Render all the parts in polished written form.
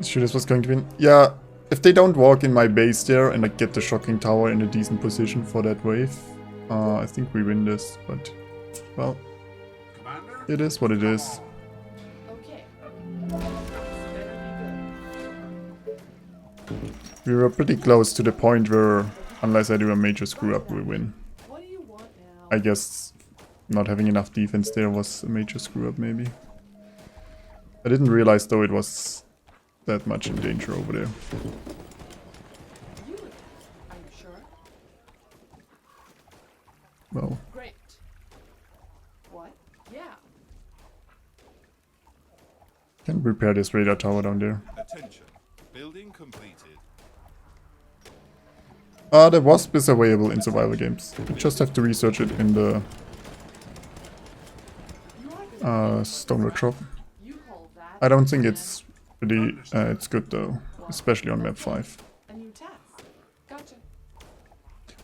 Sure, this was going to win. Yeah, if they don't walk in my base there and I get the shocking tower in a decent position for that wave, I think we win this, but, well, it is what it is. We were pretty close to the point where, unless I do a major screw up, we win. I guess not having enough defense there was a major screw up, maybe. I didn't realize, though, it was that much in danger over there. Well. Great. What? Yeah. Can repair this radar tower down there. Attention. Building completed. The Wasp is available in survival games. You just have to research it in the Stonewood Shop. I don't think it's really, it's good though, especially on map 5.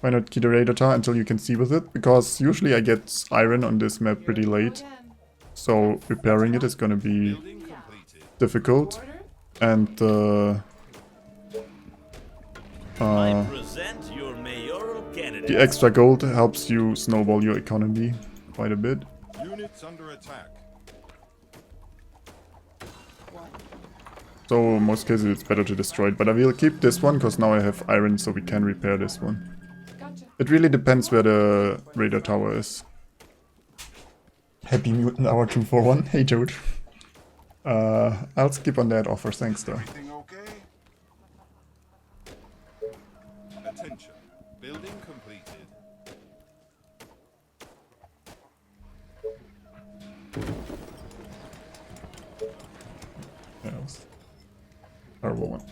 Why not key the radar tower until you can see with it? Because usually I get iron on this map pretty late, so repairing it is gonna be difficult, and the extra gold helps you snowball your economy quite a bit. Units under attack. So in most cases it's better to destroy it, but I will keep this one because now I have iron so we can repair this one. It really depends where the radar tower is. Happy Mutant Hour 241. Hey Jude. I'll skip on that offer, thanks though. Everything okay? Attention. Building completed. What else? Terrible one.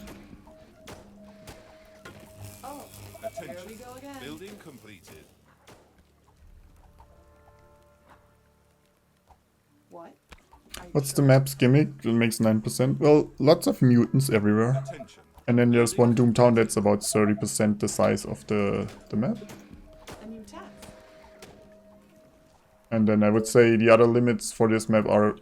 Oh, here we go again. Building completed. What? What's the map's gimmick? It makes 9%. Well, lots of mutants everywhere. Attention. And then there's one Doomtown that's about 30% the size of the map. A new task. And then I would say the other limits for this map are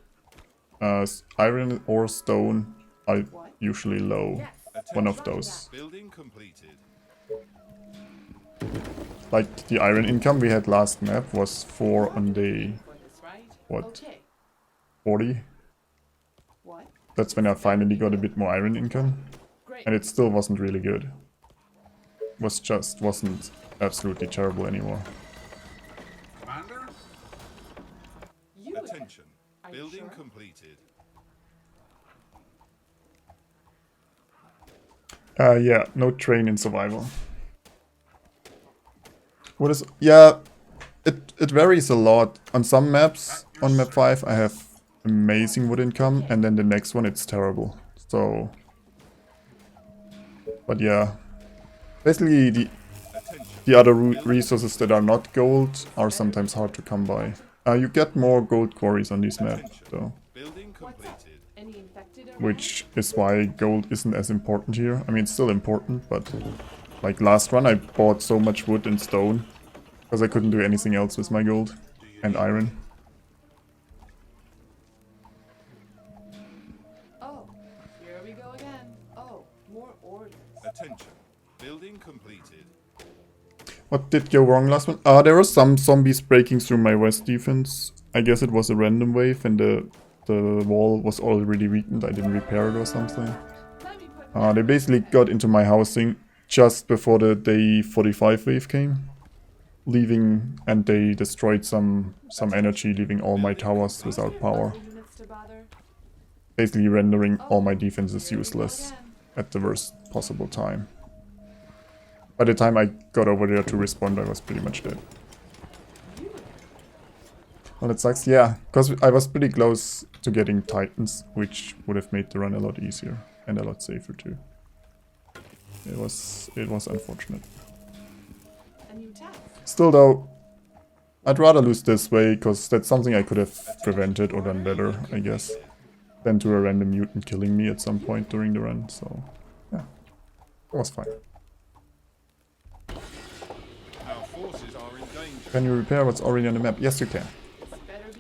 iron or stone are usually low. Yes. One of those. Building completed. Like the iron income we had last map was 4 on day, what, 40? What? That's when I finally got a bit more iron income. And it still wasn't really good. Wasn't absolutely terrible anymore. Commander? Attention. Building completed. Yeah, no train in survival. What is... Yeah, it varies a lot. On some maps, on map 5, I have amazing wood income, and then the next one it's terrible. So... But yeah, basically the other resources that are not gold are sometimes hard to come by. You get more gold quarries on this map, though. Building completed. Which is why gold isn't as important here. I mean, it's still important, but like last run I bought so much wood and stone because I couldn't do anything else with my gold and iron. Oh, here we go again. Oh, more orders. Attention. Building completed. What did go wrong last one? There were some zombies breaking through my west defense. I guess it was a random wave and the wall was already weakened. I didn't repair it or something. They basically got into my housing just before the day 45 wave came. Leaving, and they destroyed some energy, leaving all my towers without power. Basically rendering all my defenses useless at the worst possible time. By the time I got over there to respond, I was pretty much dead. Well, it sucks, yeah, because I was pretty close to getting Titans, which would have made the run a lot easier and a lot safer too. It was unfortunate. Still though, I'd rather lose this way, because that's something I could have prevented or done better, I guess, than to a random mutant killing me at some point during the run, so yeah, it was fine. Our forces are in danger. Can you repair what's already on the map? Yes, you can.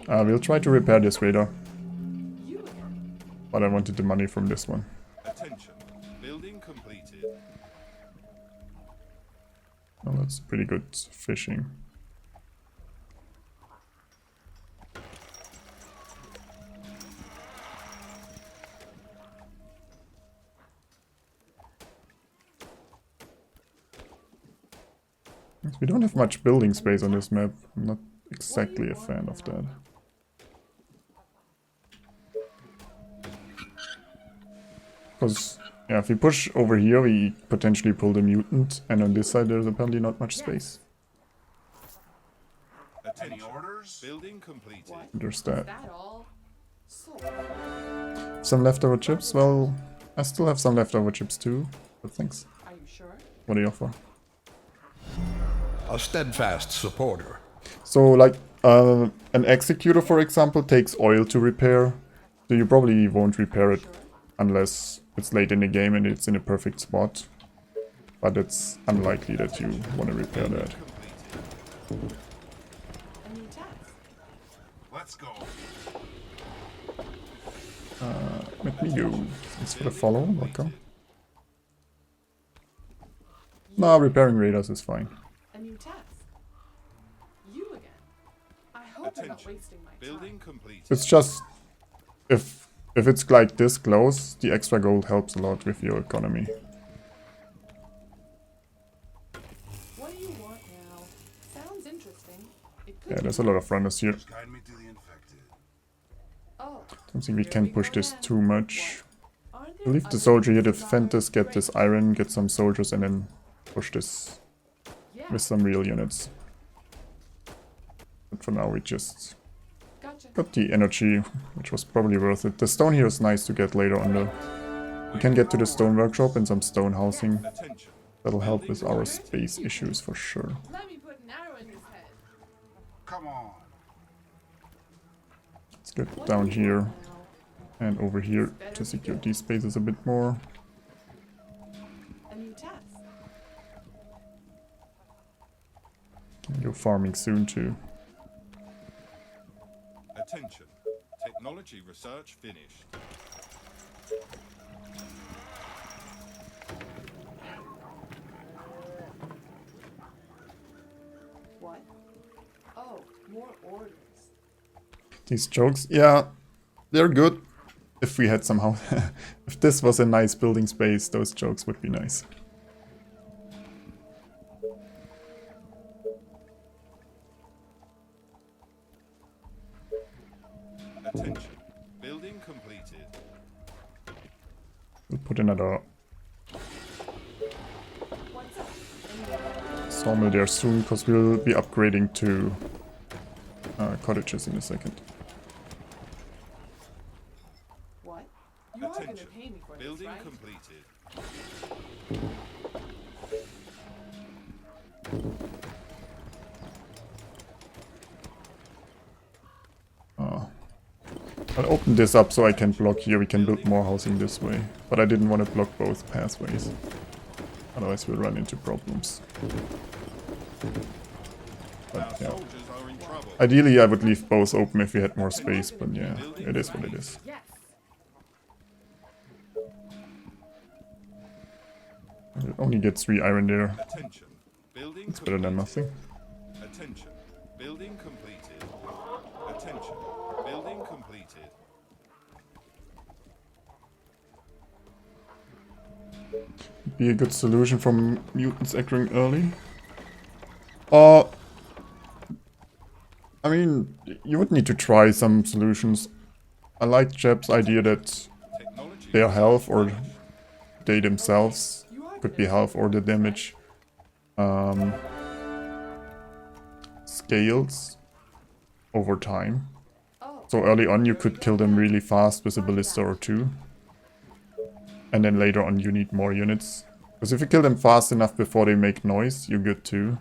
We'll try to repair this radar. But I wanted the money from this one. Attention. Well, that's pretty good fishing. We don't have much building space on this map. I'm not exactly a fan of that. Because, yeah, if we push over here, we potentially pull the mutant, and on this side there's apparently not much space. Any orders? Building completed. There's that. That all? So, Some leftover chips? Well, I still have some leftover chips too, but thanks. are you sure? What do you offer? A steadfast supporter. So, like, an executor, for example, takes oil to repair. So you probably won't repair it unless it's late in the game and it's in a perfect spot. But it's unlikely that you want to repair that. Completed. A new task. Let's go. Let me go. Thanks for the follow. Welcome. No, repairing radars is fine. A new task. You again. I hope I'm not Attention. wasting my Building time. completed. It's just if it's like this close, the extra gold helps a lot with your economy. What do you want now? Sounds interesting. It could Yeah, be. there's a lot of runners here. Guide me to the infected. Oh, Don't think we can push this too much. aren't there Leave the other soldier here, places defend on this, get this Great. iron, get some soldiers, and then push this Yeah, with some real units. But for now we just gotcha. got the energy, which was probably worth it. The stone here is nice to get later on though. We can get to the stone workshop and some stone housing. Attention. That'll help with our space issues for sure. Let me put an arrow in his head. Come on. Let's get What down do you want here now? and over here to secure these spaces a bit more. A new task. Can go farming soon too. Attention. Technology research finished. What? Oh, more orders. These jokes, yeah, they're good. If we had somehow, if this was a nice building space, those jokes would be nice. Attention. Building completed. We'll put another What's up? Any sawmill there soon, because we'll be upgrading to cottages in a second. what? You are gonna Attention. pay me for this, Building right? completed. I'll open this up so I can block here. We can build more housing this way. But I didn't want to block both pathways. Otherwise we'll run into problems. Our But yeah. soldiers are in trouble. Ideally I would leave both open if we had more space, but yeah, it is what it is. Yes. It only get 3 iron there. Attention. Building It's better than completed. nothing. Attention. Building completed. Attention. Building completed. Be a good solution from mutants echoing early. I mean, you would need to try some solutions. I like Jeb's idea that Technology their health research or finished. they themselves You are could gonna be pay health me or for the this, right? damage scales over time. Oh, So early on you could kill them really fast with a ballista or 2. And then later on you need more units. Because if you kill them fast enough before they make noise, you're good too.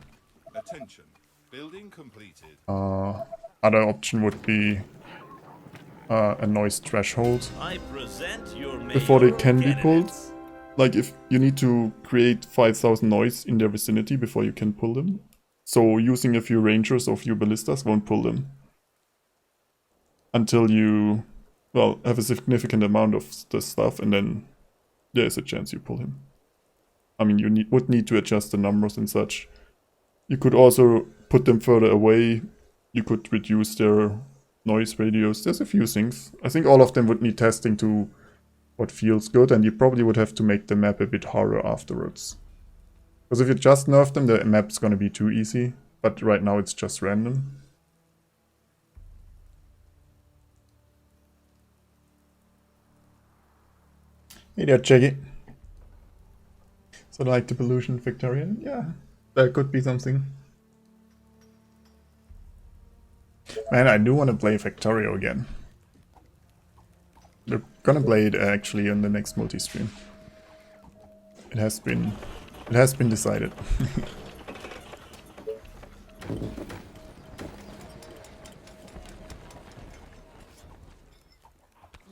Attention. Building completed. Other option would be a noise threshold I present your before they mayoral can be pulled. candidates. Like if you need to create 5,000 noise in their vicinity before you can pull them. So using a few rangers or a few ballistas won't pull them. Until you, well, have a significant amount of the stuff and then there is a chance you pull him. I mean, you would need to adjust the numbers and such. You could also put them further away. You could reduce their noise radius. There's a few things. I think all of them would need testing to what feels good, and you probably would have to make the map a bit harder afterwards. Because if you just nerf them, the map's gonna be too easy. But right now it's just random. Hey there, Jaggy. So like the pollution Victorian? Yeah, that could be something. Man, I do want to play Factorio again. We're gonna play it actually in the next multi-stream. It has been decided.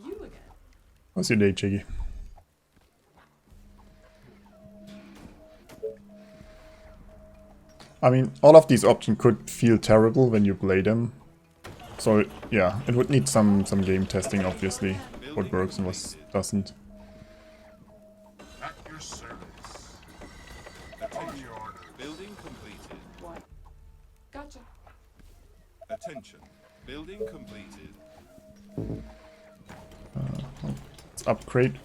You again. How's your day, Jiggy? I mean, all of these options could feel terrible when you play them. So yeah, it would need some game testing, obviously, what works and what doesn't. At your service. Attention. Building completed. What? Gotcha. Attention. Building completed. Let's upgrade.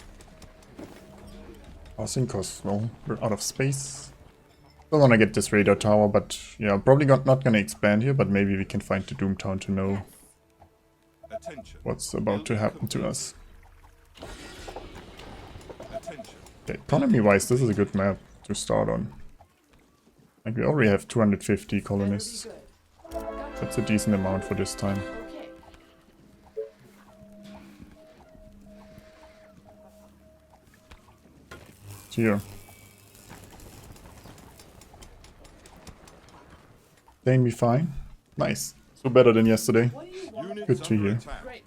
Housing costs, no, we're out of space. Don't want to get this radar tower, but yeah, probably not gonna expand here, but maybe we can find the Doomtown to know Attention. what's about to happen to us. Attention. Okay, economy-wise, this is a good map to start on. Like, we already have 250 Better be colonists. good. Gotcha. That's a decent amount for this time. Okay. Here. Staying me fine. Nice. So better than yesterday. What do you want? Units Good to under hear. attack. Great.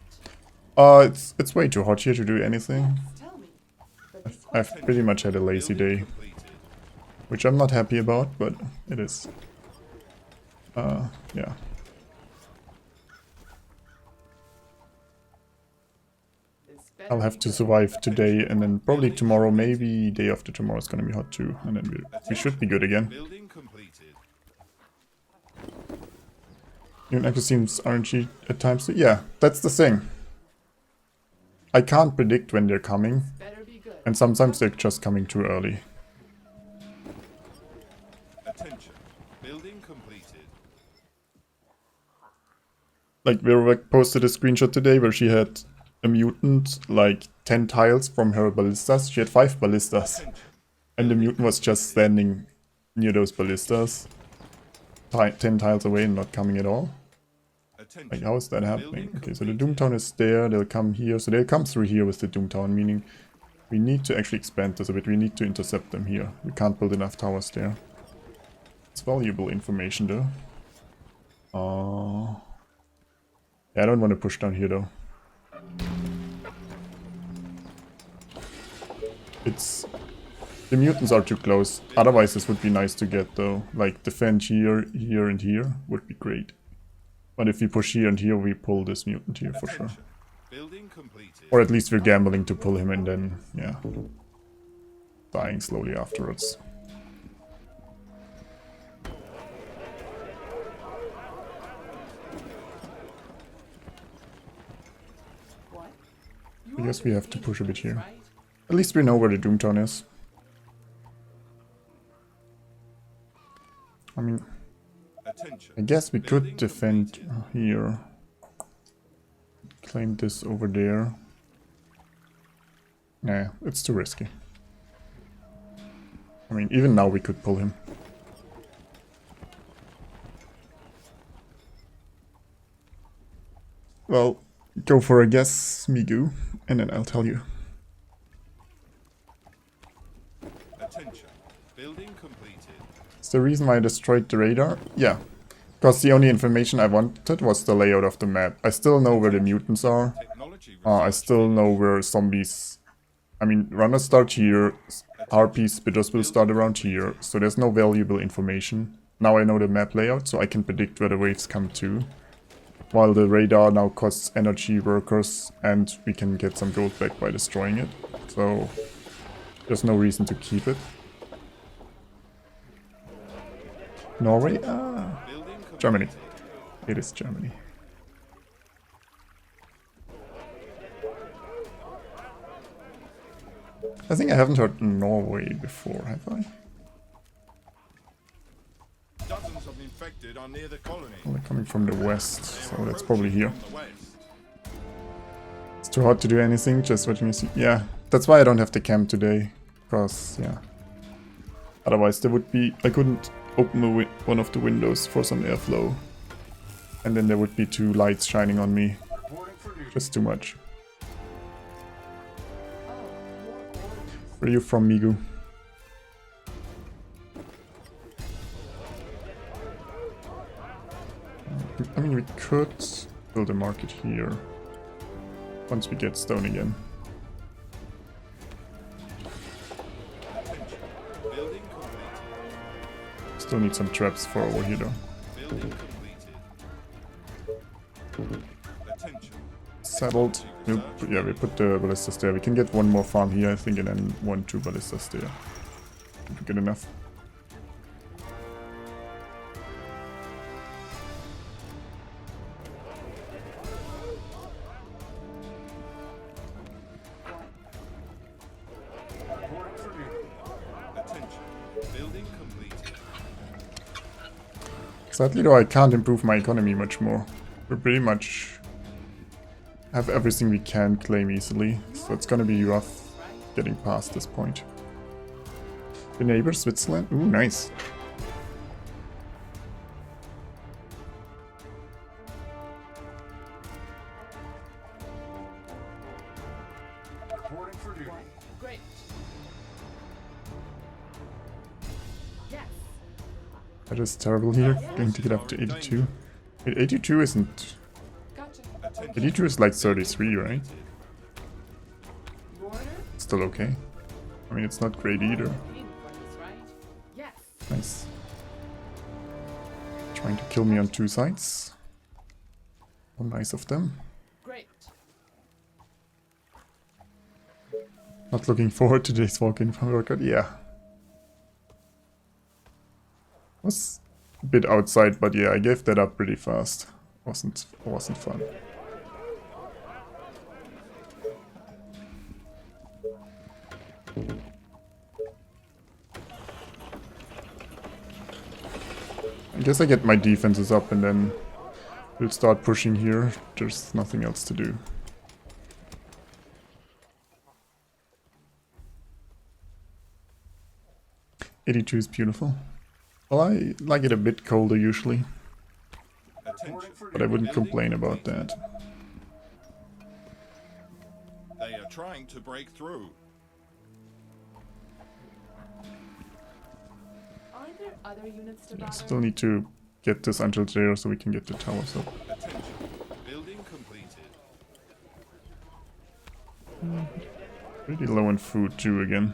It's way too hot here to do anything. Tell me. But be I've pretty much had a lazy day, Completed. which I'm not happy about, but it is. Yeah. This better I'll be have to good. survive today, and then probably tomorrow, maybe day after tomorrow is gonna be hot too, and then we should be good again. Building completed. Even Echo seems RNG at times. Yeah, that's the thing. I can't predict when they're coming, Better be good. and sometimes they're just coming too early. Attention. Building completed. Like, Vera posted a screenshot today where she had a mutant, like 10 tiles from her ballistas. She had 5 ballistas, Attention. and the mutant was just standing near those ballistas, 10 tiles away and not coming at all. Attention. Like, how is that happening? Building Okay, so the completed. Doomtown is there, they'll come here. So they'll come through here with the Doomtown, meaning we need to actually expand this a bit. We need to intercept them here. We can't build enough towers there. It's valuable information though. Yeah, I don't want to push down here though. The mutants are too close. Otherwise this would be nice to get though. Like, defend here, here and here would be great. But if we push here and here, we pull this mutant here for sure. Attention. Building completed. Or at least we're gambling to pull him and then, yeah, dying slowly afterwards. What? I guess we have to push a bit here. Right? At least we know where the Doomtown is. I mean, Attention. I guess we could defend here. Claim this over there. Nah, it's too risky. I mean, even now we could pull him. Well, go for a guess, Migu, and then I'll tell you. Attention. Building completed. It's the reason why I destroyed the radar? Yeah. Because the only information I wanted was the layout of the map. I still know where the mutants are. Technology I research still know where zombies... I mean, runners start here, harpies, spitters will start around here, so there's no valuable information. Now I know the map layout, so I can predict where the waves come to. While the radar now costs energy workers, and we can get some gold back by destroying it. So, there's no reason to keep it. Norway? Ah, Building Germany. completed. It is Germany. I think I haven't heard Norway before, have I? Dozens of infected are near the colony. Well, they're coming from the west, so They're that's probably approaching here. from the west. It's too hard to do anything, just watching you see. Yeah, that's why I don't have the cam today. Because, yeah. Otherwise, there would be. I couldn't open one of the windows for some airflow. And then there would be 2 lights shining on me. Just too much. Where are you from, Migu? I mean, we could build a market here. Once we get stone again. Attention. Building completed. Still need some traps for over here though. Building completed. Attention. Settled. Yeah, we put the ballistas there. We can get 1 more farm here, I think, and then 1-2 ballistas there. If we get enough. Attention. Building completed. Sadly though, I can't improve my economy much more. We pretty much have everything we can claim easily, so it's gonna be rough getting past this point. The neighbor, Switzerland? Ooh, nice. Great. Yes. That is terrible here. Going to get up to 82. Wait, 82 isn't... Gotcha. Attention. 82 is like 33, right? Border? Still okay. I mean, it's not great either. Paying for this, right? Yes. Nice. Trying to kill me on 2 sides. How nice of them. Great. Not looking forward to today's walk-in from workout. Yeah. Was a bit outside, but yeah, I gave that up pretty fast. Wasn't fun. I guess I get my defenses up and then we'll start pushing here. There's nothing else to do. '82 is beautiful. Well, I like it a bit colder usually, Attention. but I wouldn't complain about that. They are trying to break through. Are there other units to I bother? still need to get this until there so we can get the towers up. Attention. Building completed. Pretty low on food too again.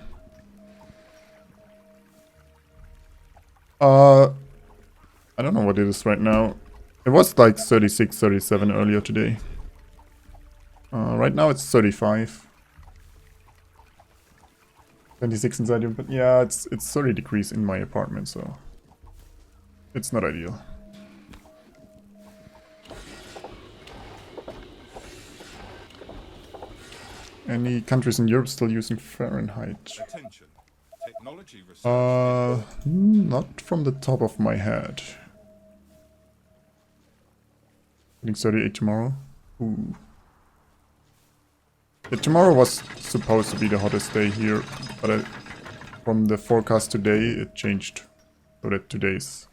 I don't know what it is right now. It was like 36, 37 earlier today. Right now it's 35. 26 inside, but yeah, it's 30 degrees in my apartment, so it's not ideal. Any countries in Europe still using Fahrenheit? Attention. Technology research. Not from the top of my head. Getting 38 tomorrow. Ooh. Yeah, tomorrow was supposed to be the hottest day here, but from the forecast today it changed so that today's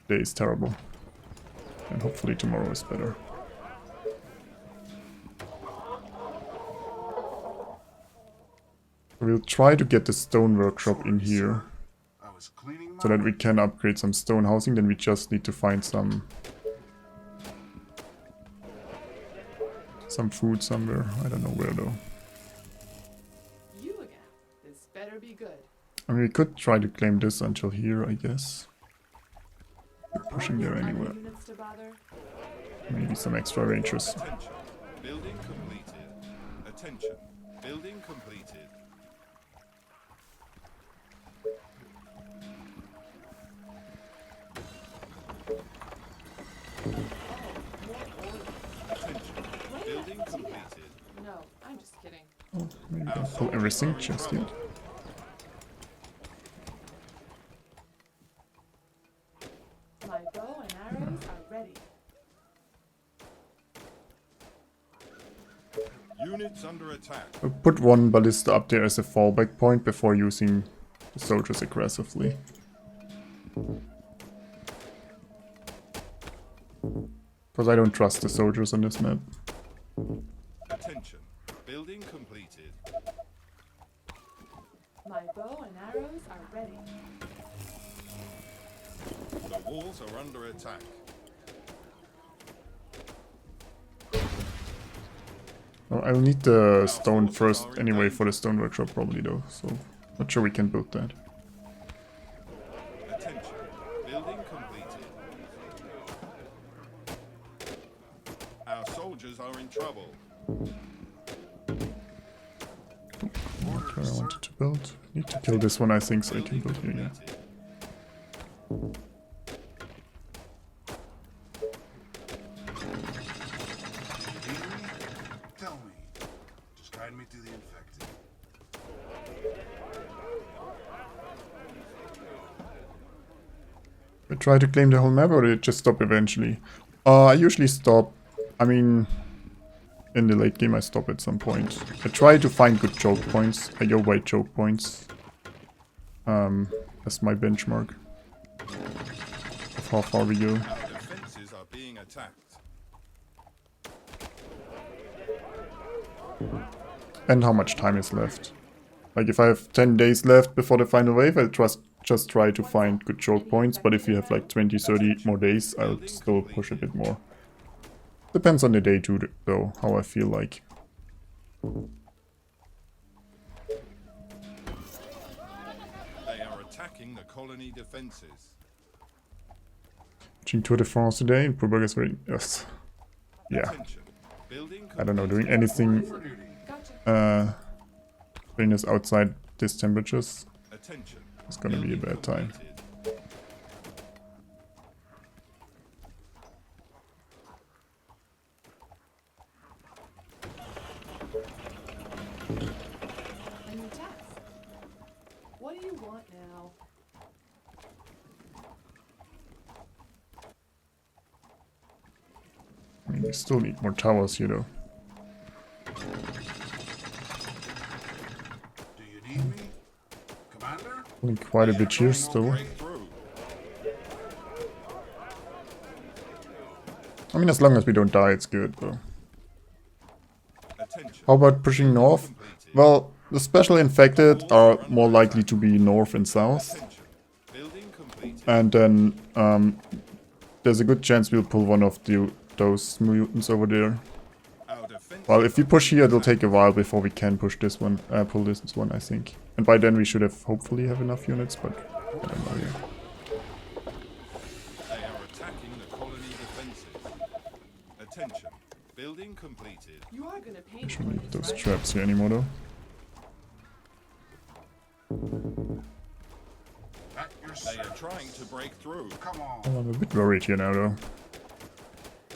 day is terrible. And hopefully tomorrow is better. We'll try to get the stone workshop in here so that we can upgrade some stone housing. Then we just need to find some food somewhere. I don't know where though. You again. This better be good. I mean, we could try to claim this until here, I guess. We're pushing there Other anywhere. units to bother? Maybe some extra rangers. Attention. Building completed. Attention. Building completed. Maybe don't pull everything just yet. My bow and arrows are ready. Units under attack. I'll put one ballista up there as a fallback point before using the soldiers aggressively. Because I don't trust the soldiers on this map. Attention. Building completed. My bow and arrows are ready. The walls are under attack. Oh, I'll need the stone first anyway for the stone workshop probably though, so not sure we can build that. Attention. Building completed. Our soldiers are in trouble. What I wanted to build. Need to kill this one I think so I can build here, yeah. Tell me. Just guide me to the infected. I try to claim the whole map or did it just stop eventually? I usually stop. I mean, in the late game I stop at some point. I try to find good choke points. I go by choke points. That's my benchmark of how far we go. Our defenses are being attacked. And how much time is left. Like if I have 10 days left before the final wave, I'll just try to find good choke points. But if you have like 20, 30 more days, I'll still push a bit more. Depends on the day too, though, how I feel like. They are attacking the colony defenses. Watching Tour de France today in Purberg is very... Yes. Yeah. Attention. Building I don't know, doing completed. anything Gotcha. strenuous outside these temperatures Attention. is gonna be a bad time. Completed. A new task. What do you want now? I mean, we still need more towers here though. Do you need me? Commander? Only quite a bit here still. Breakthrough. I mean, as long as we don't die, it's good though. Attention. How about pushing north? Well, the special infected are more likely to be north and south. Attention. Building completed. And then there's a good chance we'll pull one of those mutants over there. Our defenses Well, if we are push being here, it'll attacked. take a while before we can push this one, pull this one, I think. And by then we should have hopefully have enough units, but I don't know yet. They are attacking the colony defenses. Attention. Building completed. You are gonna pay I me shouldn't for need this, those right? traps here anymore though. At your They are service. trying to break through. Come on. Oh, I'm a bit worried here now though.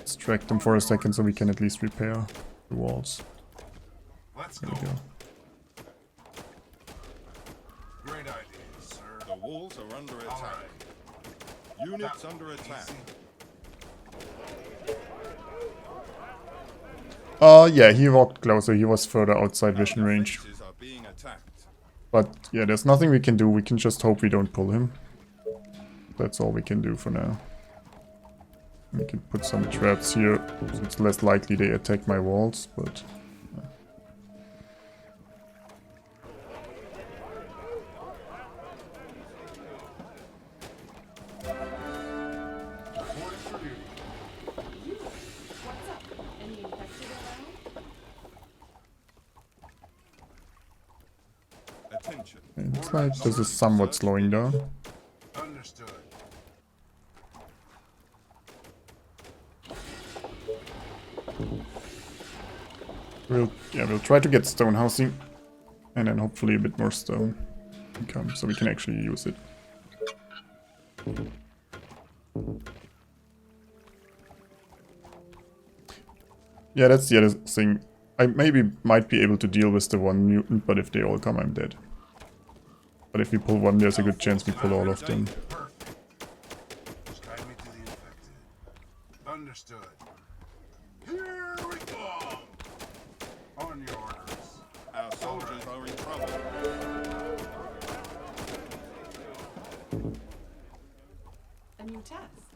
Distract them for a second so we can at least repair the walls. Let's There go. we go. Great idea, sir. The walls are under All attack. right. Units That under was attack. easy. Yeah, he walked closer. He was further outside vision Our range. defenses are being attacked. But yeah, there's nothing we can do. We can just hope we don't pull him. That's all we can do for now. We can put some traps here, so it's less likely they attack my walls, but... Reporting for duty. You. What's up? Any infected around? Attention. It looks like this is somewhat slowing down. Understood. We'll try to get stone housing, and then hopefully a bit more stone can come, so we can actually use it. Yeah, that's the other thing. I maybe might be able to deal with the one mutant, but if they all come, I'm dead. But if we pull one, there's a good chance we pull all of them. Perfect. Just guide me to the infected. Understood. Here we go. On your orders. Our soldiers are in trouble. A new task.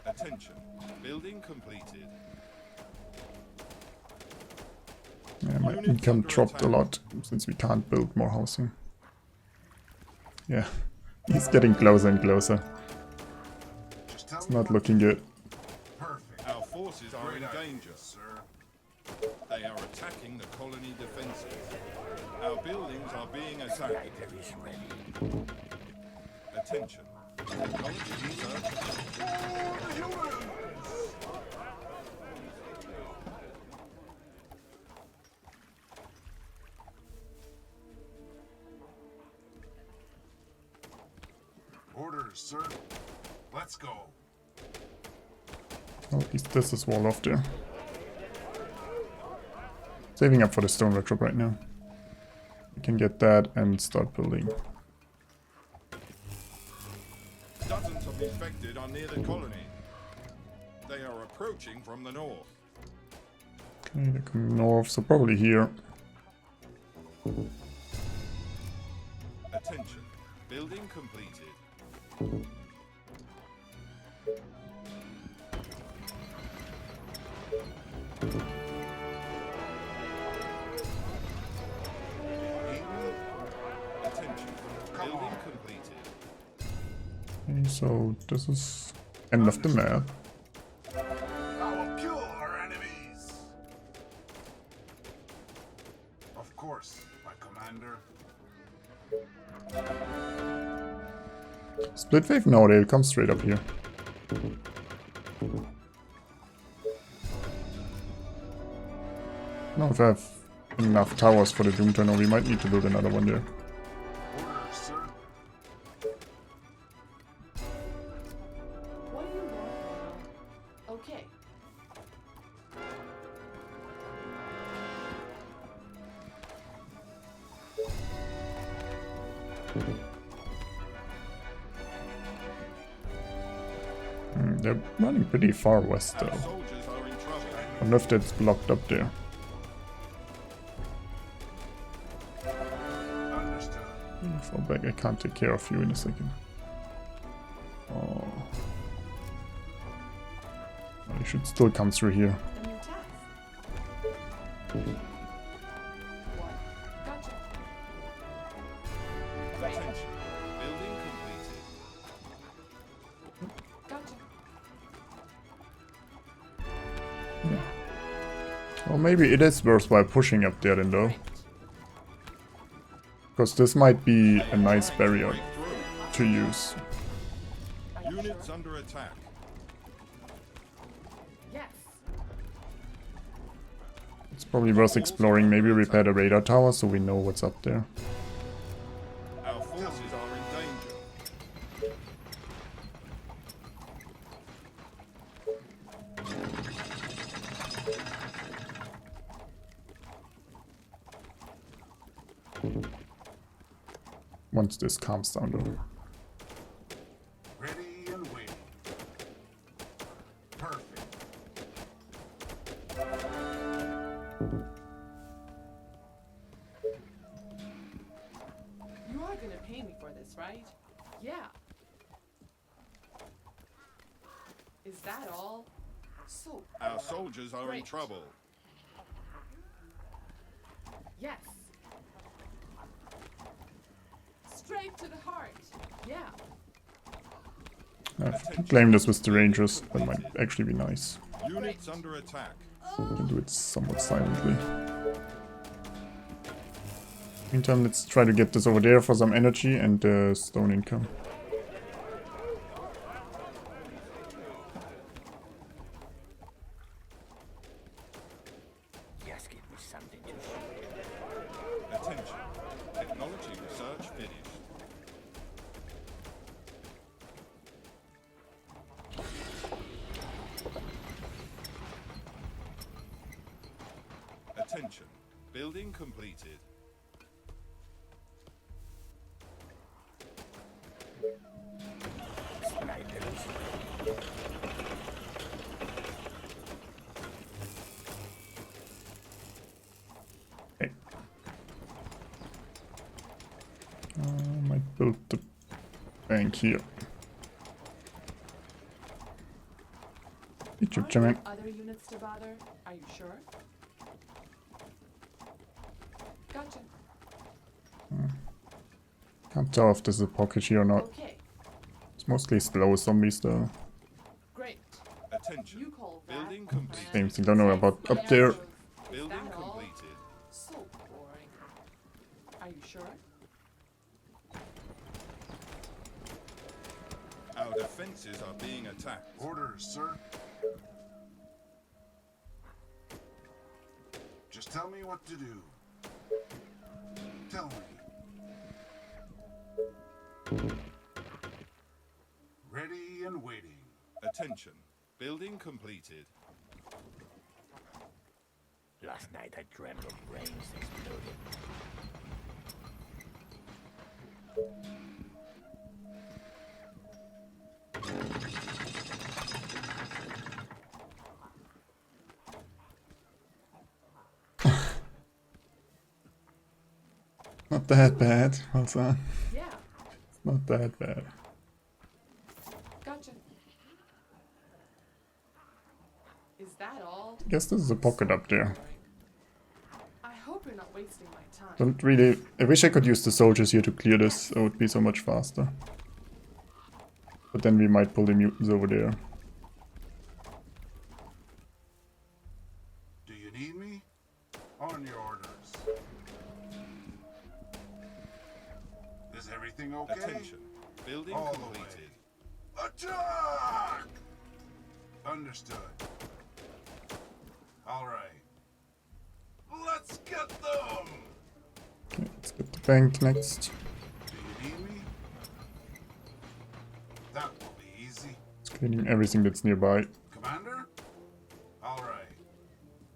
Attention. Building completed. Yeah, my income dropped a lot since we can't build more housing. Yeah, he's getting closer and closer. Just tell It's me not what looking good. Our forces are in danger. sir. They are attacking the colony defenses. Our buildings are being attacked. Attention. Technology research. Orders, sir. Let's go. Well, at least this is wall off there. Saving up for the stone workshop right now. We can get that and start building. Dozens of infected are near the colony. They are approaching from the north. Okay, they come north, so probably here. Attention. Building completed. Attention. Building completed. Okay, so this is end of the map. I will kill our enemies. Of course, my commander. Split wave? No, they'll come straight up here. No, if I have enough towers for the Doom Turner, we might need to build another one there. Orders, sir. What do you want now? Okay. They're running pretty far west Our though. soldiers are in trouble. I wonder if that's blocked up there. Understood. Fall back, I can't take care of you in a second. Oh. You should still come through here. A new task. What? Gotcha. Attention. Building completed. Gotcha. Well, maybe it is worthwhile pushing up there then though. Because this might be a nice barrier Break through. to use. Units under attack. Yes. It's probably worth exploring, maybe repair the radar tower so we know what's up there. Our forces are in danger. Once this calms down though. Ready and waiting. Perfect. You are gonna pay me for this, right? Yeah. Is that all? So. Our soldiers are in Great. trouble. Yes. Straight to the heart. Yeah. I can claim this with the Rangers, that might actually be nice. Units under attack. We can do it somewhat silently. Meantime, let's try to get this over there for some energy and stone income. Just give me something to shoot. Attention. Technology research finished. Attention. Building completed. Snipers. Okay. Might build the bank here. Good job, Aren't Jimmy. there other units to bother? Are you sure? Gotcha. Can't tell if there's a pocket here or not. Okay, It's mostly slow zombies though. great. Attention. You call that Building completed. Same thing, don't know about up there. Is Building that all? completed. So boring. Are you sure? Our defenses are being attacked. Orders, sir. Just tell me what to do. Tell me. Ready and waiting. Attention. Building completed. Last night I dreamt of brains exploding. Not that bad, well done. Yeah, Not that bad. gotcha. Is that all? I guess there's a pocket up there. I hope you're not wasting my time. Don't really... I wish I could use the soldiers here to clear this, it would be so much faster. But then we might pull the mutants over there. Do you need me? On your orders. Is everything okay? Attention. Building All the completed. way. Attack! Understood. All right. Let's get them! Okay, let's get the bank next. Do you need me? That will be easy. It's cleaning everything that's nearby. Commander? All right.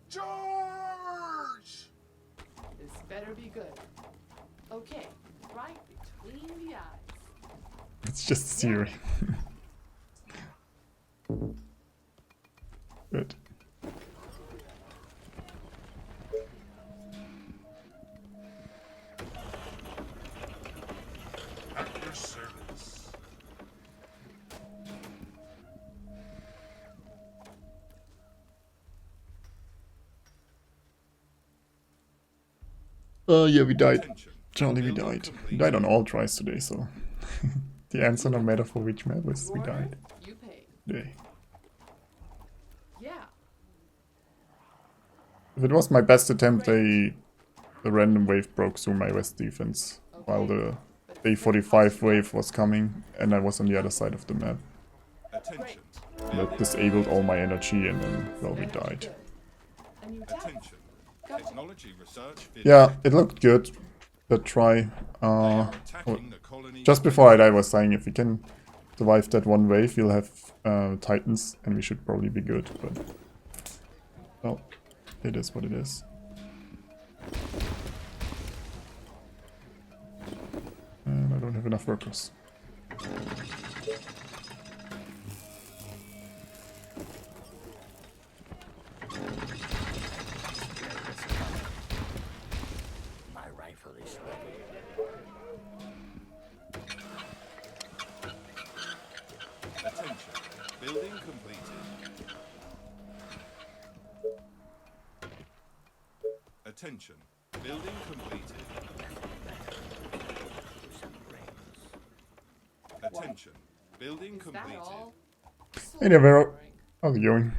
Charge! This better be good. Okay, right between the eyes. It's just Siri. Good. At your service. Yeah, we died. Attention. Charlie, we Building died. We completed. died on all tries today, so... the answer, no matter for which map, was we Your died. word, you pay. Yeah. Yeah, If it was my best attempt, the random wave broke through my west defense, while the but day 45 wave was coming, and I was on the other side of the map. Attention. And that disabled all my energy, and then, well, we died. a new tech. Attention. Gotcha. Technology research. Yeah, it looked good. That try. They are attacking the colony. Just before I die, I was saying if we can survive that one wave, we'll have Titans, and we should probably be good, but... Well, it is what it is. And I don't have enough workers. My rifle is ready. Attention. Building completed. Attention. Building completed. Some brains. Attention. Building Is that completed. all? So Hey there, Vero. boring. How's it going?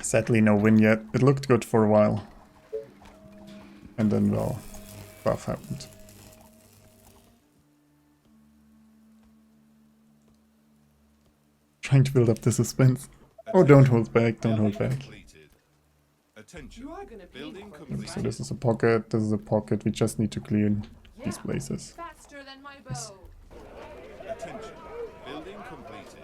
Sadly, no win yet. It looked good for a while. And then, well, stuff happened. Trying to build up the suspense. Oh, don't hold back, don't hold Building back. completed. Attention. You are gonna pay Building for complete. this, So right? this is a pocket, this is a pocket. We just need to clear these Yeah, places. faster than my bow. Attention. Building completed.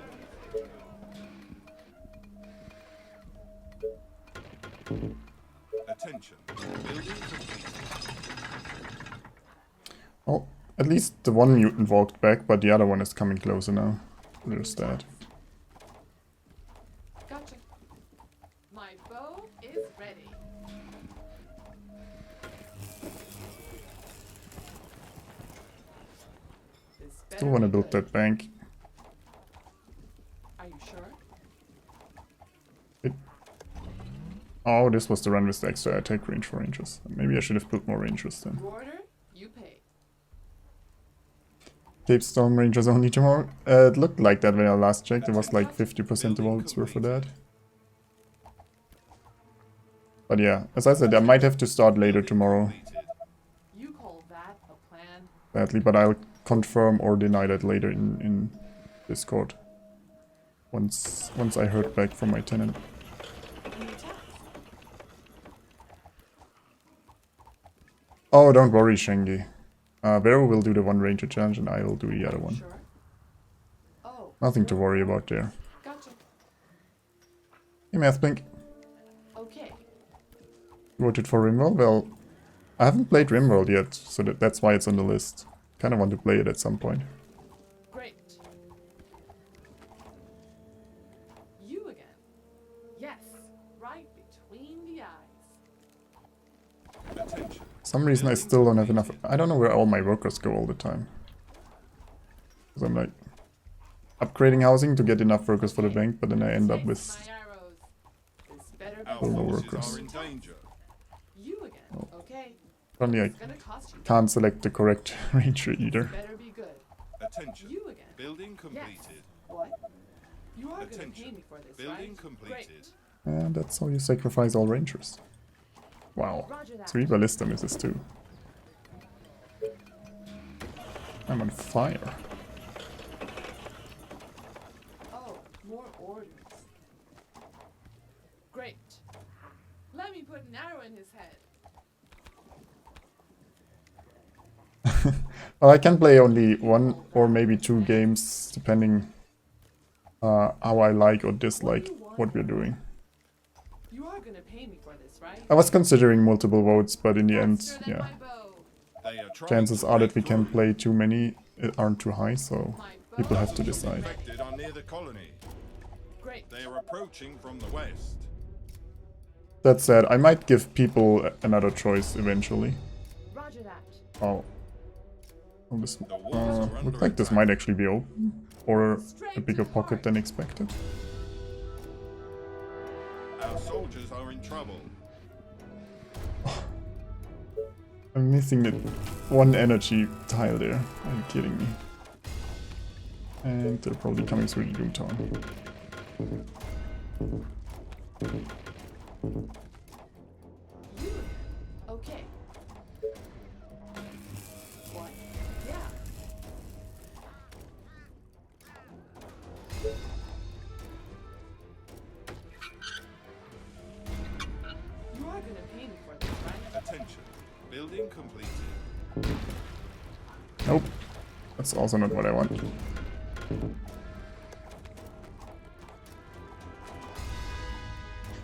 Attention. Building complete. Oh, at least the one mutant walked back, but the other one is coming closer now. There's that. Gotcha. My bow is ready. This Still better want to be build good. that bank. Are you sure? Oh, this was the run with the extra attack range for rangers. Maybe I should have built more rangers then. You order, you pay. Cape Storm Rangers only tomorrow. It looked like that when I last checked. It was like 50% of votes were for that. But yeah, as I said, I might have to start later tomorrow, Completed. You call that a plan? badly, but I'll confirm or deny that later in Discord. Once I heard back from my tenant. Any attacks? Oh, don't worry, Shengi. Vero will do the one ranger challenge and I will do the other one. Sure. Oh. Nothing to worry about there. Gotcha. Hey, Mathpink. Okay. Voted for Rimworld? Well, I haven't played Rimworld yet, so that's why it's on the list. Kinda want to play it at some point. Great. You again. Yes. Right between the eyes. Attention. For some reason I still don't have enough. I don't know where all my workers go all the time. Because I'm like upgrading housing to get enough workers for the bank, but then I end up with My arrows. This better be Our All the forces workers. are in danger. You again. Okay. only I It's gonna cost you. can't select the correct ranger either. Better be good. Attention. You again. Building Yes. completed. What? You are gonna pay Attention. me for this, Building right? completed. And that's how you sacrifice all rangers. Wow. Roger that. 3 ballista misses too. I'm on fire. Oh, more orders. Great. Let me put an arrow in his head. Well, I can play only 1 or maybe 2 games, depending how I like or dislike what we're doing. You are gonna pay me for this, right? I was considering multiple votes, but in the end, Faster than yeah, my bow. They are trying chances to are that break we can through. play too many aren't too high, so My bow. people have to decide. Infected are near the colony. Great. They are approaching from the west. That said, I might give people another choice eventually. Roger that. Oh. Oh, this The walls are looks under like this attack. might actually be open. Or a bigger pocket than expected. Our soldiers are in trouble. I'm missing that 1 energy tile there. Are you kidding me? And they're probably coming through the Doom Town. You again. Okay. What? Yeah. You are gonna pay me for this, right? Attention. Building completed. Nope. That's also not what I want.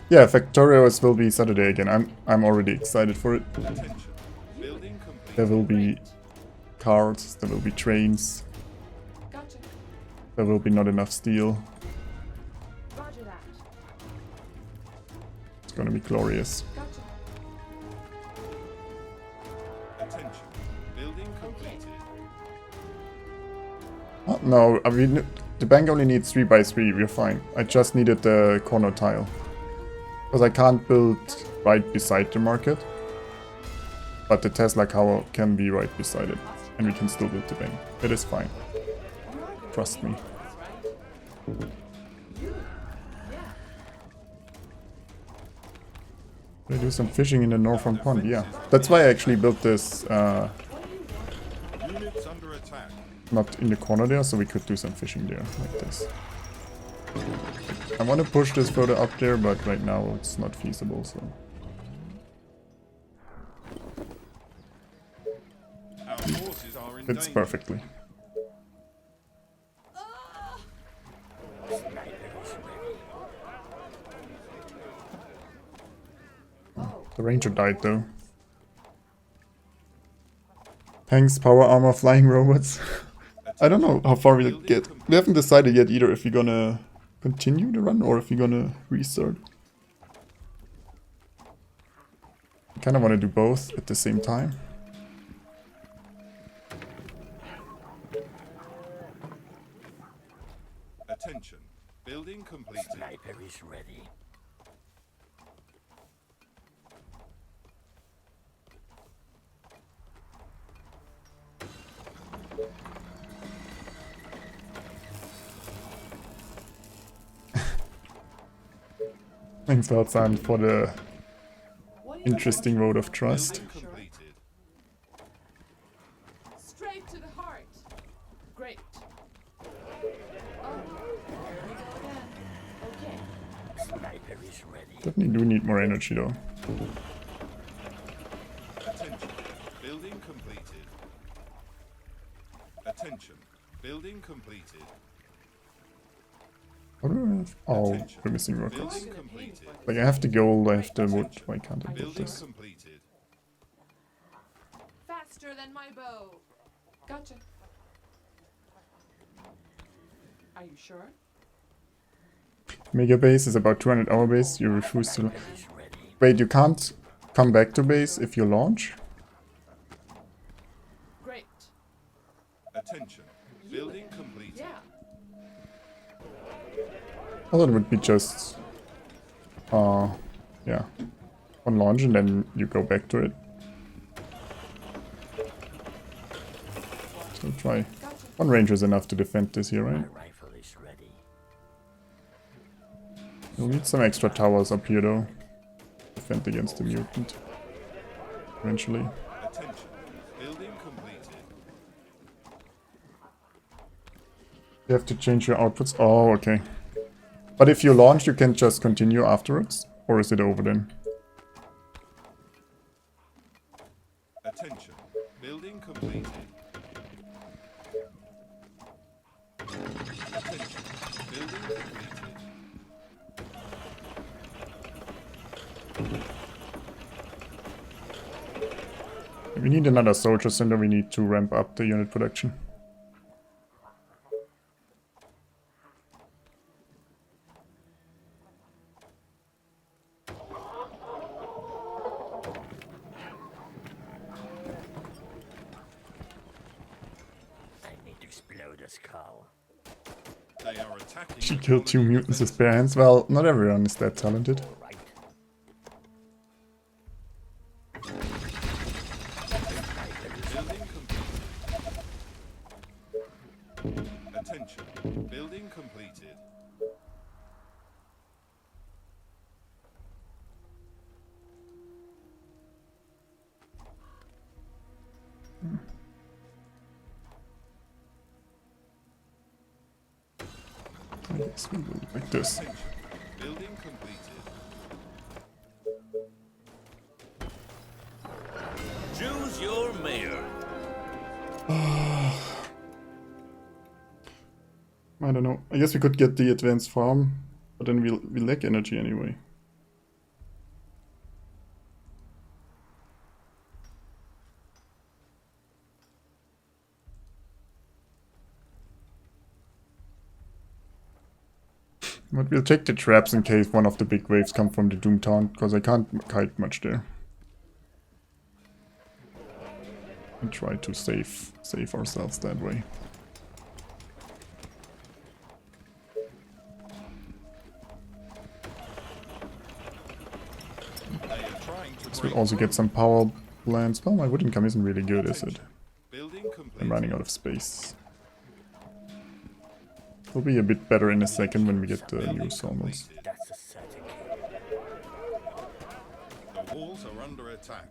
Yeah, Factorios will be Saturday again. I'm already excited for it. Attention. Building complete. There will be cards, there will be trains, Gotcha. there will be not enough steel. Roger that. It's gonna be glorious. Gotcha. Attention. Building completed. Oh, no, I mean, the bank only needs 3 by 3, we're fine. I just needed the corner tile. Because I can't build right beside the market. But the Tesla cow can be right beside it. And we can still build the bank. It is fine. You are gonna Trust pay me. for this, right? You. Yeah. They do some fishing in the northern pond, yeah. That's why I actually built this, What do you want? Units under attack. not in the corner there, so we could do some fishing there, like this. I want to push this further up there, but right now it's not feasible, so... Our forces are in Fits danger. perfectly. Oh, The ranger died though. Tanks, power armor, flying robots. I don't know how far we'll get. We haven't decided yet either if we're gonna continue the run or if we're gonna restart. I kinda wanna do both at the same time. Attention. Building completed. Sniper is ready. Thanks a lot, Simon, for the What do you interesting vote of trust. Building completed. Straight to the heart. Great. Oh, there we go again. Okay. Sniper is ready. Definitely do need more energy though. Attention. Building completed. Attention. Building completed. What do I have? Oh, Attention. we're missing rockets. Building completed. Like I have the gold, I have the wood. Why can't I build Building this? completed. Faster than my bow. Gotcha. Are you sure? Mega base is about 200 hour base. You refuse to. Is ready. Wait, you can't come back to base if you launch? Great. Attention. Building completed. Yeah. I thought it would be just, yeah, one launch and then you go back to it. So try. Gotcha. One ranger is enough to defend this here, right? My rifle is ready. We'll need some extra towers up here though. Defend against the mutant. Eventually. Attention. Building completed. You have to change your outputs. Oh, okay. But if you launch, you can just continue afterwards? Or is it over then? Attention. Building completed. Attention. Building completed. We need another soldier center, we need to ramp up the unit production. I need to explode a skull. They are attacking. She the killed 2 colony mutants with defense. bare hands. Well, not everyone is that talented. Right. Building completed. Attention. Building completed. I guess we will like this. Attention. Building completed. Choose your mayor. I don't know. I guess we could get the advanced farm, but then we lack energy anyway. But we'll take the traps in case one of the big waves come from the Doom Town, because I can't kite much there. And try to save ourselves that way. They are trying to This break. will also get some power plants. Well, my wood income isn't really good, is it? Building completed. I'm running out of space. It'll be a bit better in a second when we get the new sawmills. Completed. That's a certain The walls are under attack.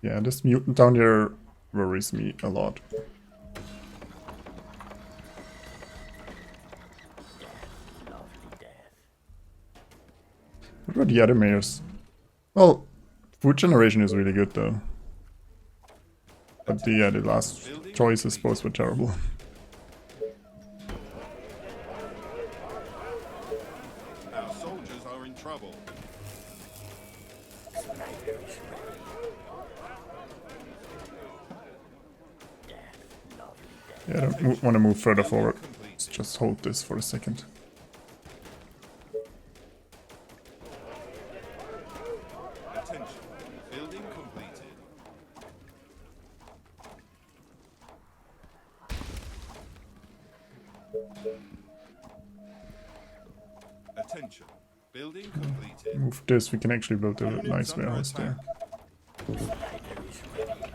Yeah, this mutant down here worries me a lot. lovely death. What about the other mayors? Well, food generation is really good though. But the last choices both were terrible. Our soldiers are in trouble. Sniper is ready. Death, lovely death. Yeah, I don't want to move further forward. Let's just hold this for a second. Attention. Building completed. Attention. Building completed. Move this, we can actually build a Units nice under warehouse there. attack. Sniper is ready.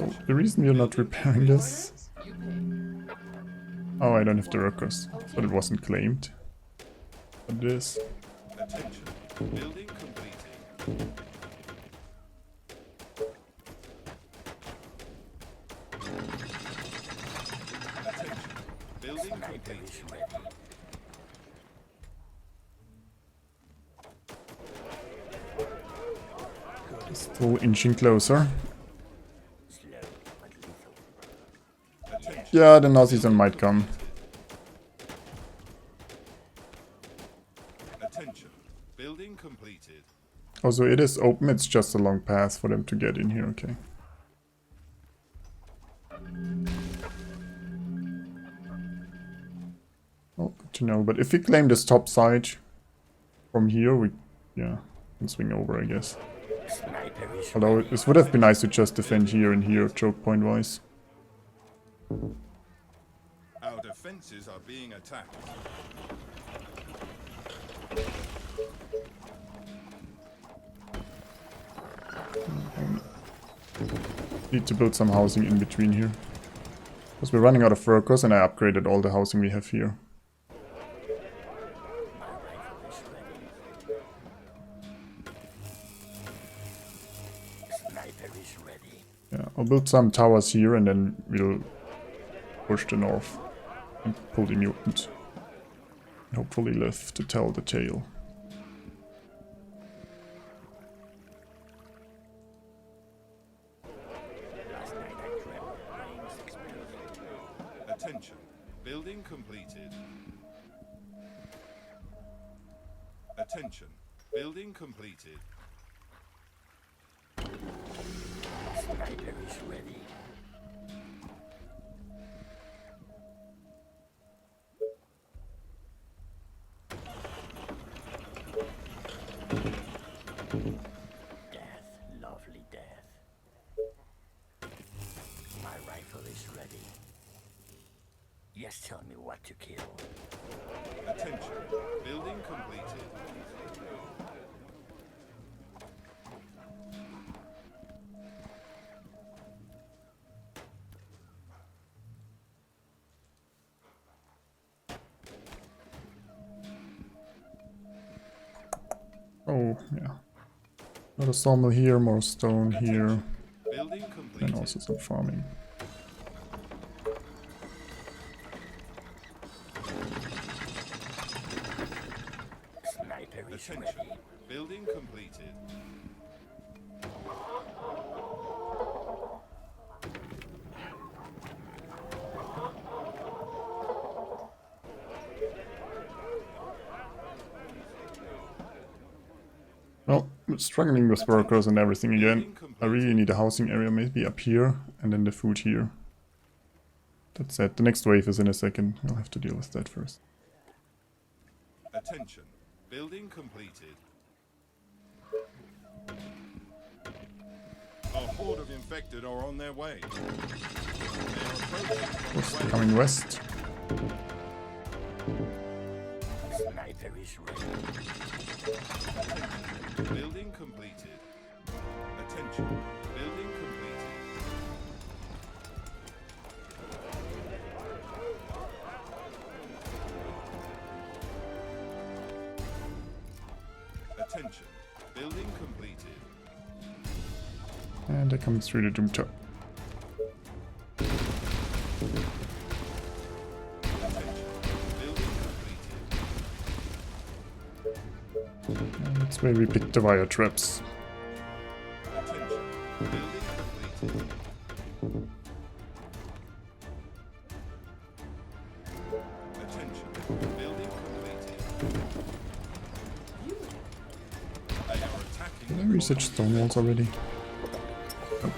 Oh, the reason we are not repairing this... You pay. Oh, I don't have the workers, but it wasn't claimed. But it is. Attention. Building completed. Attention. Building Sniper completed. is ready. Still inching closer. Slow but lethal. Attention. Yeah, the Nazi zone might come. Attention. Building completed. Also, it is open, it's just a long path for them to get in here, okay. Oh, good to know. But if we claim this top side from here, we, yeah, can swing over, I guess. Sniper is Although ready. this would have been nice to just defend here and here, choke point wise. Our defenses are being attacked. Need to build some housing in between here. Because we're running out of workers and I upgraded all the housing we have here. My rifle is ready. Sniper is ready. Yeah, I'll build some towers here and then we'll push the north and pull the mutant. And hopefully live to tell the tale. Last night I dreamt of brains exploding. Attention. Building completed. Attention. Building completed. Sniper is ready. Death, lovely death. My rifle is ready. Yes, tell me what to kill. Attention. Building completed. Oh, yeah. Got a sawmill here, more stone here, Building completed. and also some farming. Sniper is Attention. ready. Building completed. Well, we're struggling with workers and everything again. I really need a housing area maybe up here, and then the food here. That's it. The next wave is in a second. I'll have to deal with that first. Attention. Building completed. A horde of infected are on their way. They are approaching from What's the west. coming west? Sniper is ready. Building completed. Attention. Building completed. Attention. Building completed. And they're coming through the doom top. Attention. Building completed. Let's maybe pick the wire traps. Attention. Building completed. Attention. Building completed. They are attacking. Did I research stone walls already? Oh.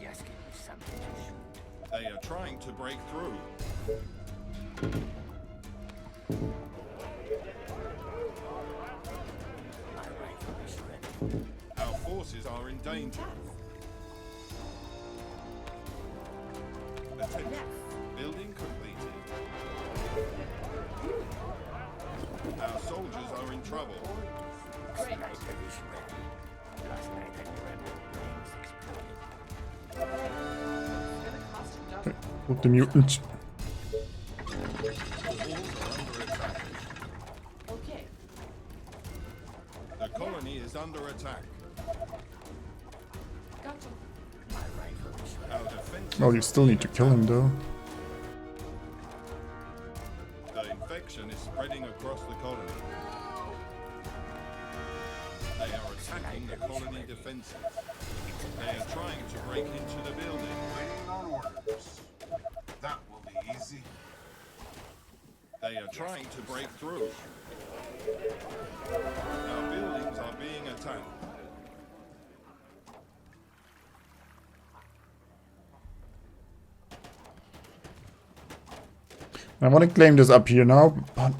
Just give me something to shoot. They are trying to break through. My rifle is ready. Our forces are in danger. Attention. Building completed. Our soldiers are in trouble. Sniper is ready. Last night I dreamt of brains exploding. Gonna cost you nothing. Put the mutant. The walls are under attack. Okay. The colony is under attack. Gotcha. My rifle is ready. Our defense. Well, you still need to kill him though. The infection is spreading across the colony. They are attacking the colony defenses. They are trying to break into the building. Waiting on orders. That will be easy. They are trying to break through. Our buildings are being attacked. I want to claim this up here now, but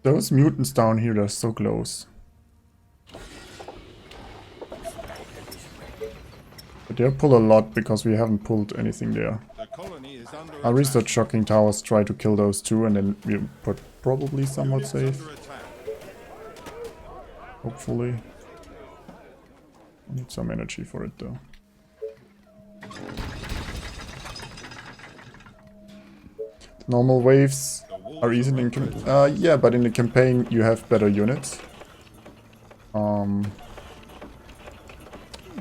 those mutants down here, they're so close. But they'll pull a lot because we haven't pulled anything there. The colony is under I'll attack. research shocking towers, try to kill those two, and then we'll put probably somewhat Units safe. under attack. Hopefully. I need some energy for it though. Normal waves are easy in yeah, but in the campaign you have better units.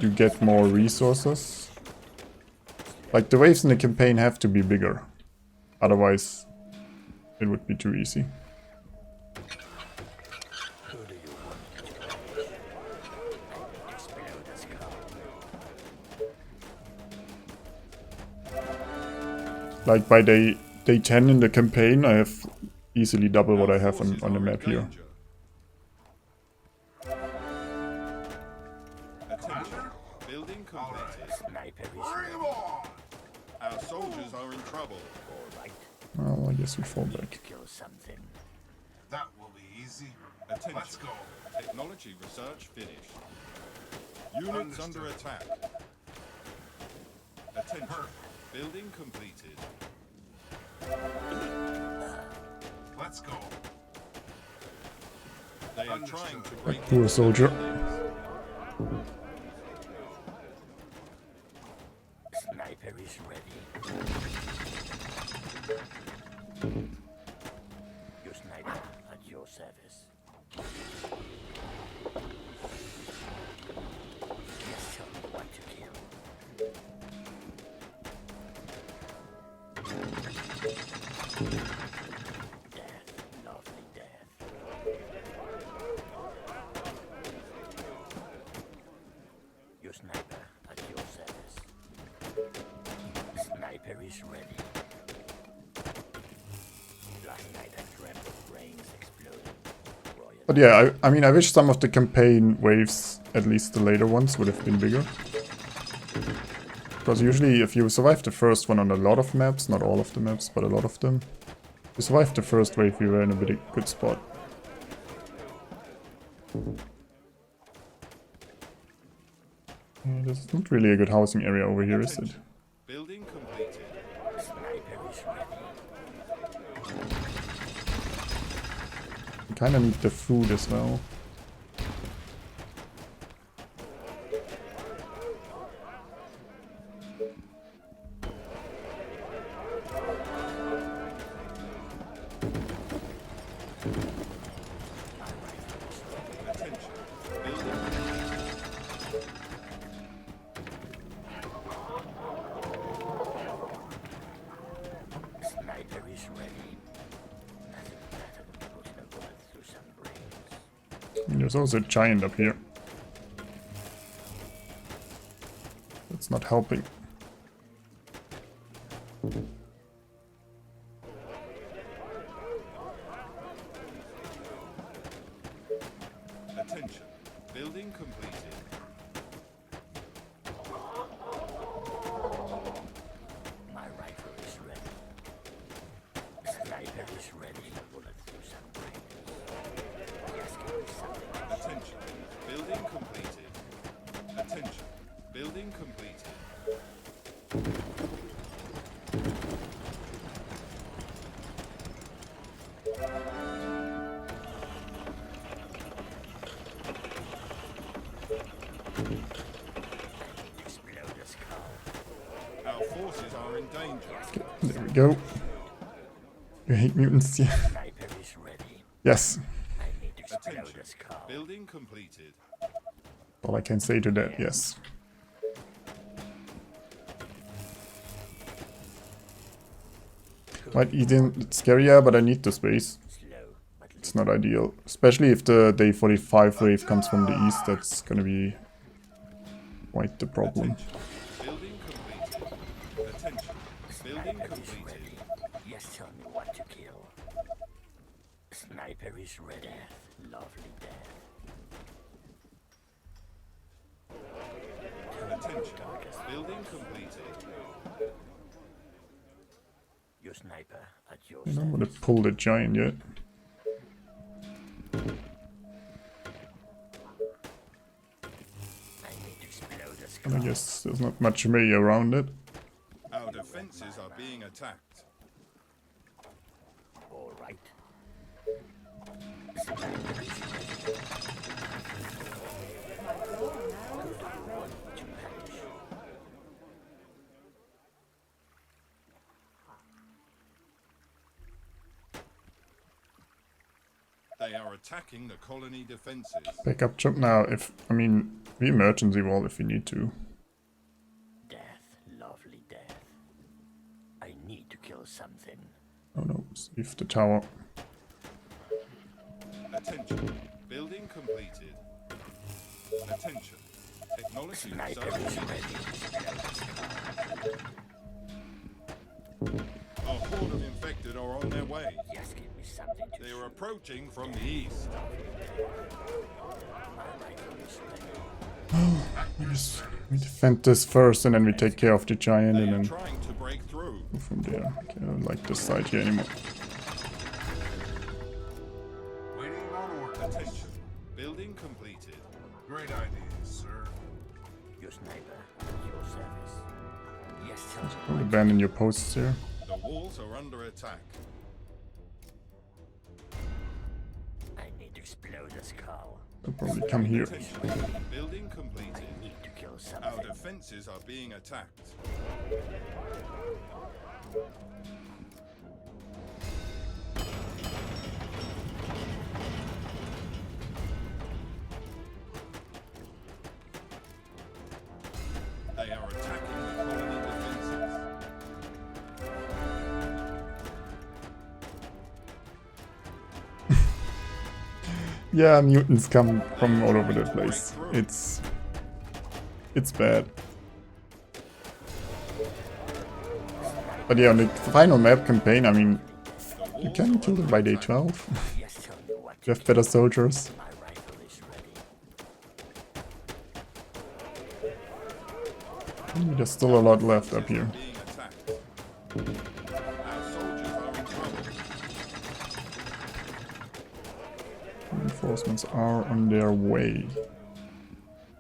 You get more resources. Like the waves in the campaign have to be bigger. Otherwise it would be too easy. Who do you want to crash? Explode the skull. Like by day 10 in the campaign I have easily double what I have on the map here. Attention. Building completed. Sniper is Bring ready. 'em on! Our soldiers are in trouble. All right. Well, I guess we fall back. Kill something. That will be easy. Attention. Let's go. Technology research finished. Units under Understood. attack. Attention. Building completed. Let's go. They are trying to break Poor into the soldier. buildings. Sniper is ready. Your sniper at your service. Just show me what to kill. Death, lovely death. Your sniper at your service. Sniper is ready. Last night I dreamt of brains exploding. Royal. But yeah, I mean I wish some of the campaign waves, at least the later ones, would have been bigger. Because usually if you survive the first one on a lot of maps, not all of the maps, but a lot of them, if you survive the first wave, you were in a pretty good spot. Yeah, there's not really a good housing area over here, is it? Attention. Building completed. Sniper is ready. We kinda need the food as well. Attention. Building completed. And there's also a giant up here. That's not helping. Attention. Building completed. My rifle is ready. Sniper is ready. Bullet through some brains. Yes, give me something. Attention. Building completed. Attention. Building completed. Explode the skull. Our forces are in danger. There we go. You hate mutants, yeah. Sniper is ready. Yes. I need to explode Attention. the skull. Building completed. All I can say to that, yes. Might eat in, it's scarier, but I need the space. Slow, but It's not ideal. Especially if the day 45 wave comes from the east, that's gonna be quite the problem. Building completed. Attention. Building sniper is completed. ready. Yes, tell me what to kill. Sniper is ready. Lovely death. Attention. Building completed. Your sniper at your I don't service. want to pull the giant yet. I need to explode the And skull. I guess there's not much way around it. Our defenses are being attacked. All right. Sniper is ready. Want to perish. They are attacking the colony defenses. Backup job now. If I mean, we emergency wall if we need to. Death, lovely death. I need to kill something. Oh no, save the tower. Attention. Building completed. Attention. Technology Sniper research. is ready. A horde of infected are on their way. Yes, give me something to They are approaching from the east. My rifle is ready. We defend this first and then we take care of the giant They and are then trying to break through. go from there. Okay, I don't like this side here anymore. Waiting on orders. Attention. Building completed. Great ideas, sir. Your sniper at your service. Yes, tell me Don't what abandon your posts here. The walls are under attack. I need to explode the skull. They'll probably come here. Attention. Building completed. I need to kill Our something. defenses are being attacked. They are attacking the colony defenses. Yeah, mutants come from all over the place. It's bad. But yeah, on the final map campaign, I mean, you can kill them by day 12. Yes, tell me what You have better soldiers. my rifle is ready. There's still a lot left up here. Being attacked. Our soldiers are in trouble. Reinforcements are on their way. They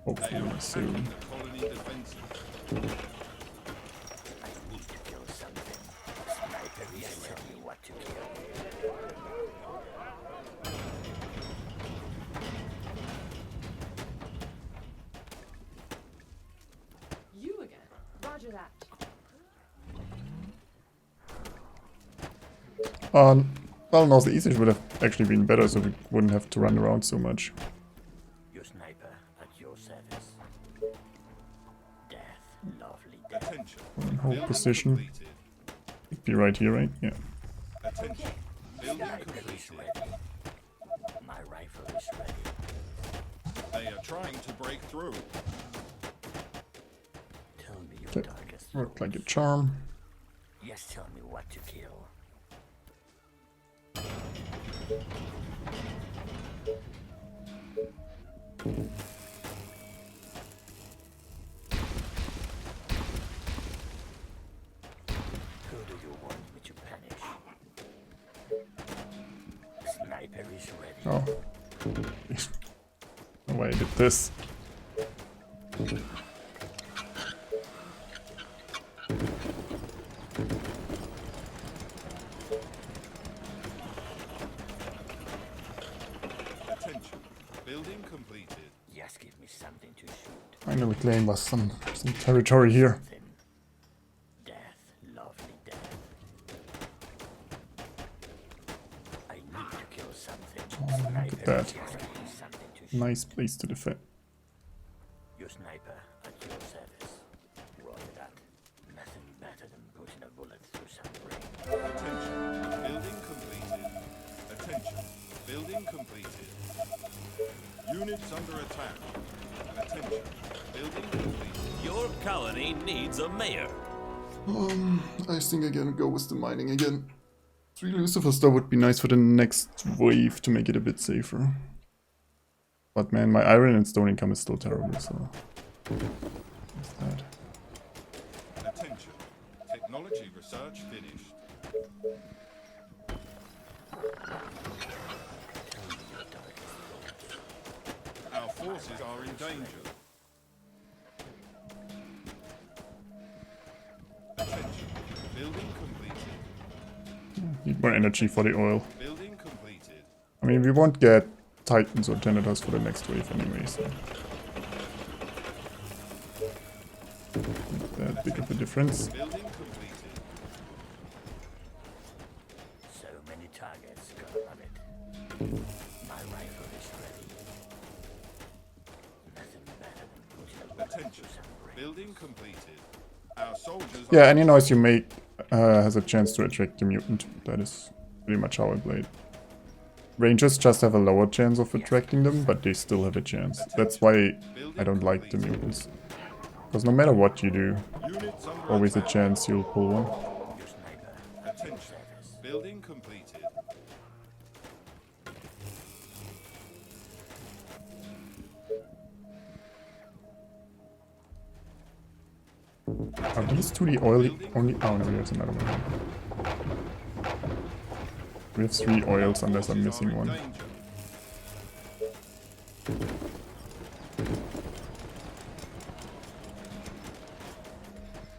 Hopefully are soon. attacking the colony defenses. I need to kill something. Sniper, yes, tell me what to kill. You again. Roger that. Well, no, the Eastern would have actually been better, so we wouldn't have to run around so much. Your sniper at your service. Death, lovely death. Attention. In hold Building position. completed. It'd be right here, right? Yeah. Attention. Building Sniper is completed. ready. My rifle is ready. are trying to break through. Tell me your Okay. darkest Worked like a thoughts. charm. Yes, tell me what to kill. Who do you want me to punish? Sniper is ready. Oh. No way I did this. Attention. Building completed. Yes, give me something to shoot. Finally claim us some territory here. Something. Death, lovely death. I need to kill something. Sniper, that. yes, give me something to shoot. Nice place to defend. Your sniper at your service. Roger that. Nothing better than putting a bullet through some brain. Attention. Building completed. Attention. Building completed. Units under attack. Attention. Building completed. Your colony needs a mayor. I think I'm gonna go with the mining again. 3 Lucifers though would be nice for the next wave to make it a bit safer. But man, my iron and stone income is still terrible, so... What's that? Attention. Technology research finished. Our forces are in danger. Attention. Building completed. Need more energy for the oil. Building completed. I mean, we won't get Titans or Janitors for the next wave anyway, so... Not that big of a difference. Building completed. So many targets, gotta love it. My rifle is ready. Nothing better than putting a bullet Attention. through some brain. Building completed. Our soldiers Yeah, are any noise you make has a chance to attract the mutant. That is pretty much how I played. Rangers just have a lower chance of attracting them, but they still have a chance. That's why I don't like the mutants. Because no matter what you do, units under always a attack. chance you'll pull one. Your sniper at your Attention. service. Building completed. Are these two the oily only? Oh no, there's another one. We have 3 oils unless I'm Forces are missing in one. danger.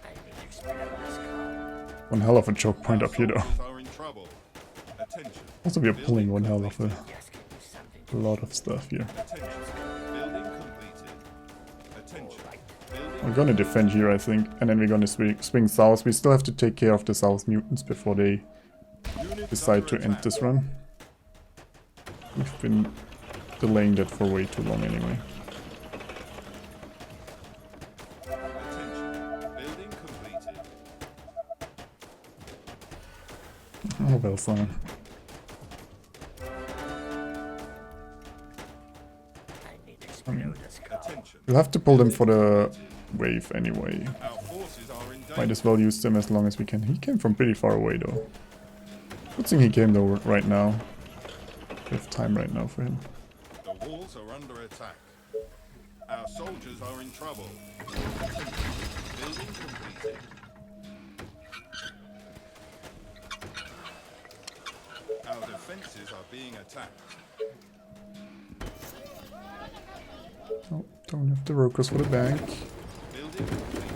I need to explode this car. One hell of a choke point up here though. Soldiers are in trouble. Attention. Also we are pulling one hell of a Yes, give me something to lot of stuff here. Attention. Building completed. Attention. Building We're gonna defend here I think, and then we're gonna swing south. We still have to take care of the south mutants before they units decide under to end attack. this run. We've been delaying that for way too long anyway. Attention. Building completed. Oh well, fine. I need to explode this car. Attention. We'll have to pull them for the wave anyway. Our forces are in danger. Might as well use them as long as we can. He came from pretty far away though. Good thing he came though right now. We have time right now for him. The walls are under attack. Our soldiers are in trouble. Attention. Building completed. Our defenses are being attacked. Oh, don't have the workers for the bank. Building completed.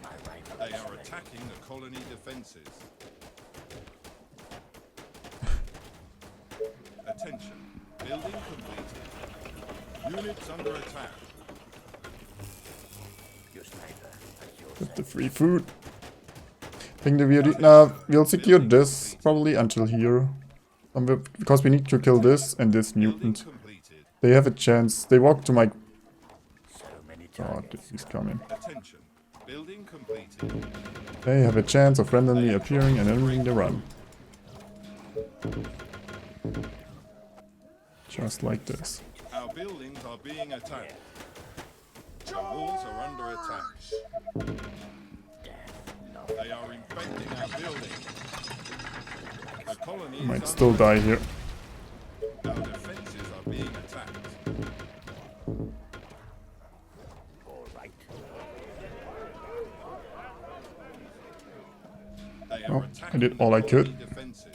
My rifle They is are ready. attacking the colony defenses. Attention. Building completed. Units under attack. Your sniper at your Get the service. free food. I think we'll secure this probably until here. Because we need to kill this and this Building mutant. completed. They have a chance. They walk to my... So many God, targets. he's coming. Attention. Building completed. They have a chance of randomly appearing and entering the run. Just like this. Our buildings are being attacked. The walls are under attack. They are infecting our buildings. The colony I might is still under die here. Our defenses are being attacked. All right. They are Oh, I attacking did the all I could. colony defenses.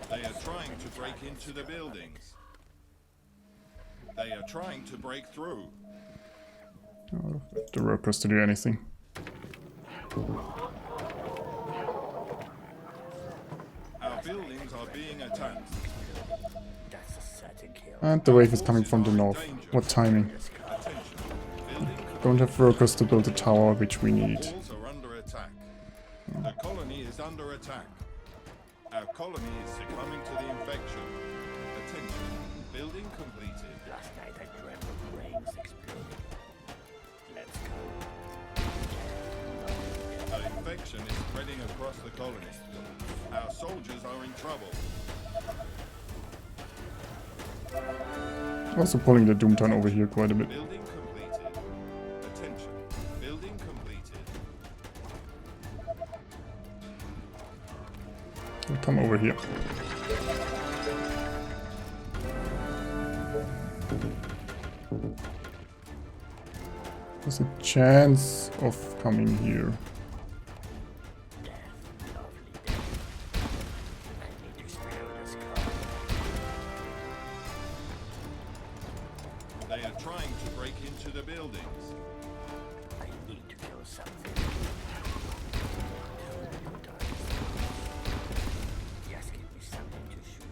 They are trying to break into the buildings. They are trying to break through. Oh, the workers to do anything. Our buildings are being attacked. That's a certain kill. And the wave is coming from the north. What timing? Attention. Building Don't have workers to build the tower, which we need. walls are under attack. The colony is under attack. Our colony is succumbing to the infection. Attention. Building completed. Last night I dreamt of brains exploding. Let's go. An infection is spreading across the colony. Our soldiers are in trouble. Also pulling the Doomtown over here quite a bit. Building completed. Attention. Building completed. We'll come over here. There's a chance of coming here. They are trying to break into the buildings. I need to kill something. Just give me something to shoot.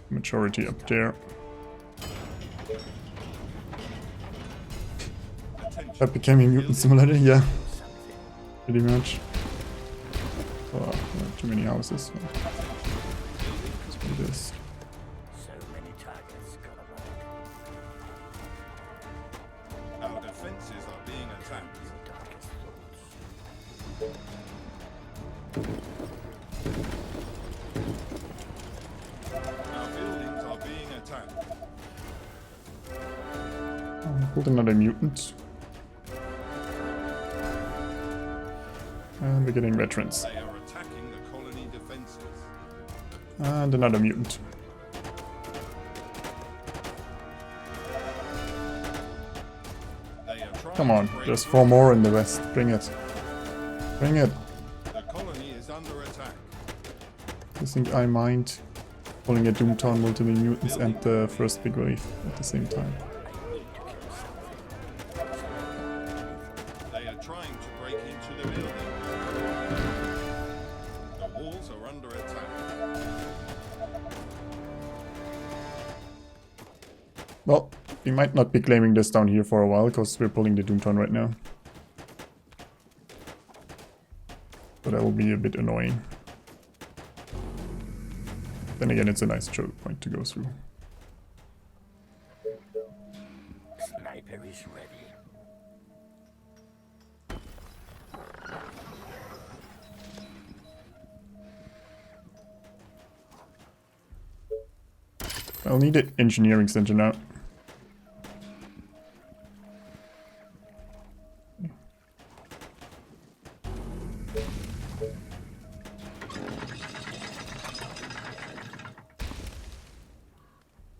Majority up there. Attention. That became a mutant simulator, yeah, Something. pretty much. Oh, not too many houses. Let's do this. So many targets got avoid. Our defenses are being attacked. Your darkest thoughts. Our buildings are being attacked. Pulled another mutant. And we're getting veterans. They are attacking the colony defenses. And another mutant. They are trying Come on, to break there's through. 4 more in the west. Bring it. Bring it. The colony is under attack. I think I mind pulling a Doomtown, multiple mutants, and the first big wave at the same time. They are trying to break into the building. The walls are under attack. Well, we might not be claiming this down here for a while, because we're pulling the Doomtown right now. But that will be a bit annoying. Then again, it's a nice choke point to go through. Sniper is ready. I'll need an engineering center now.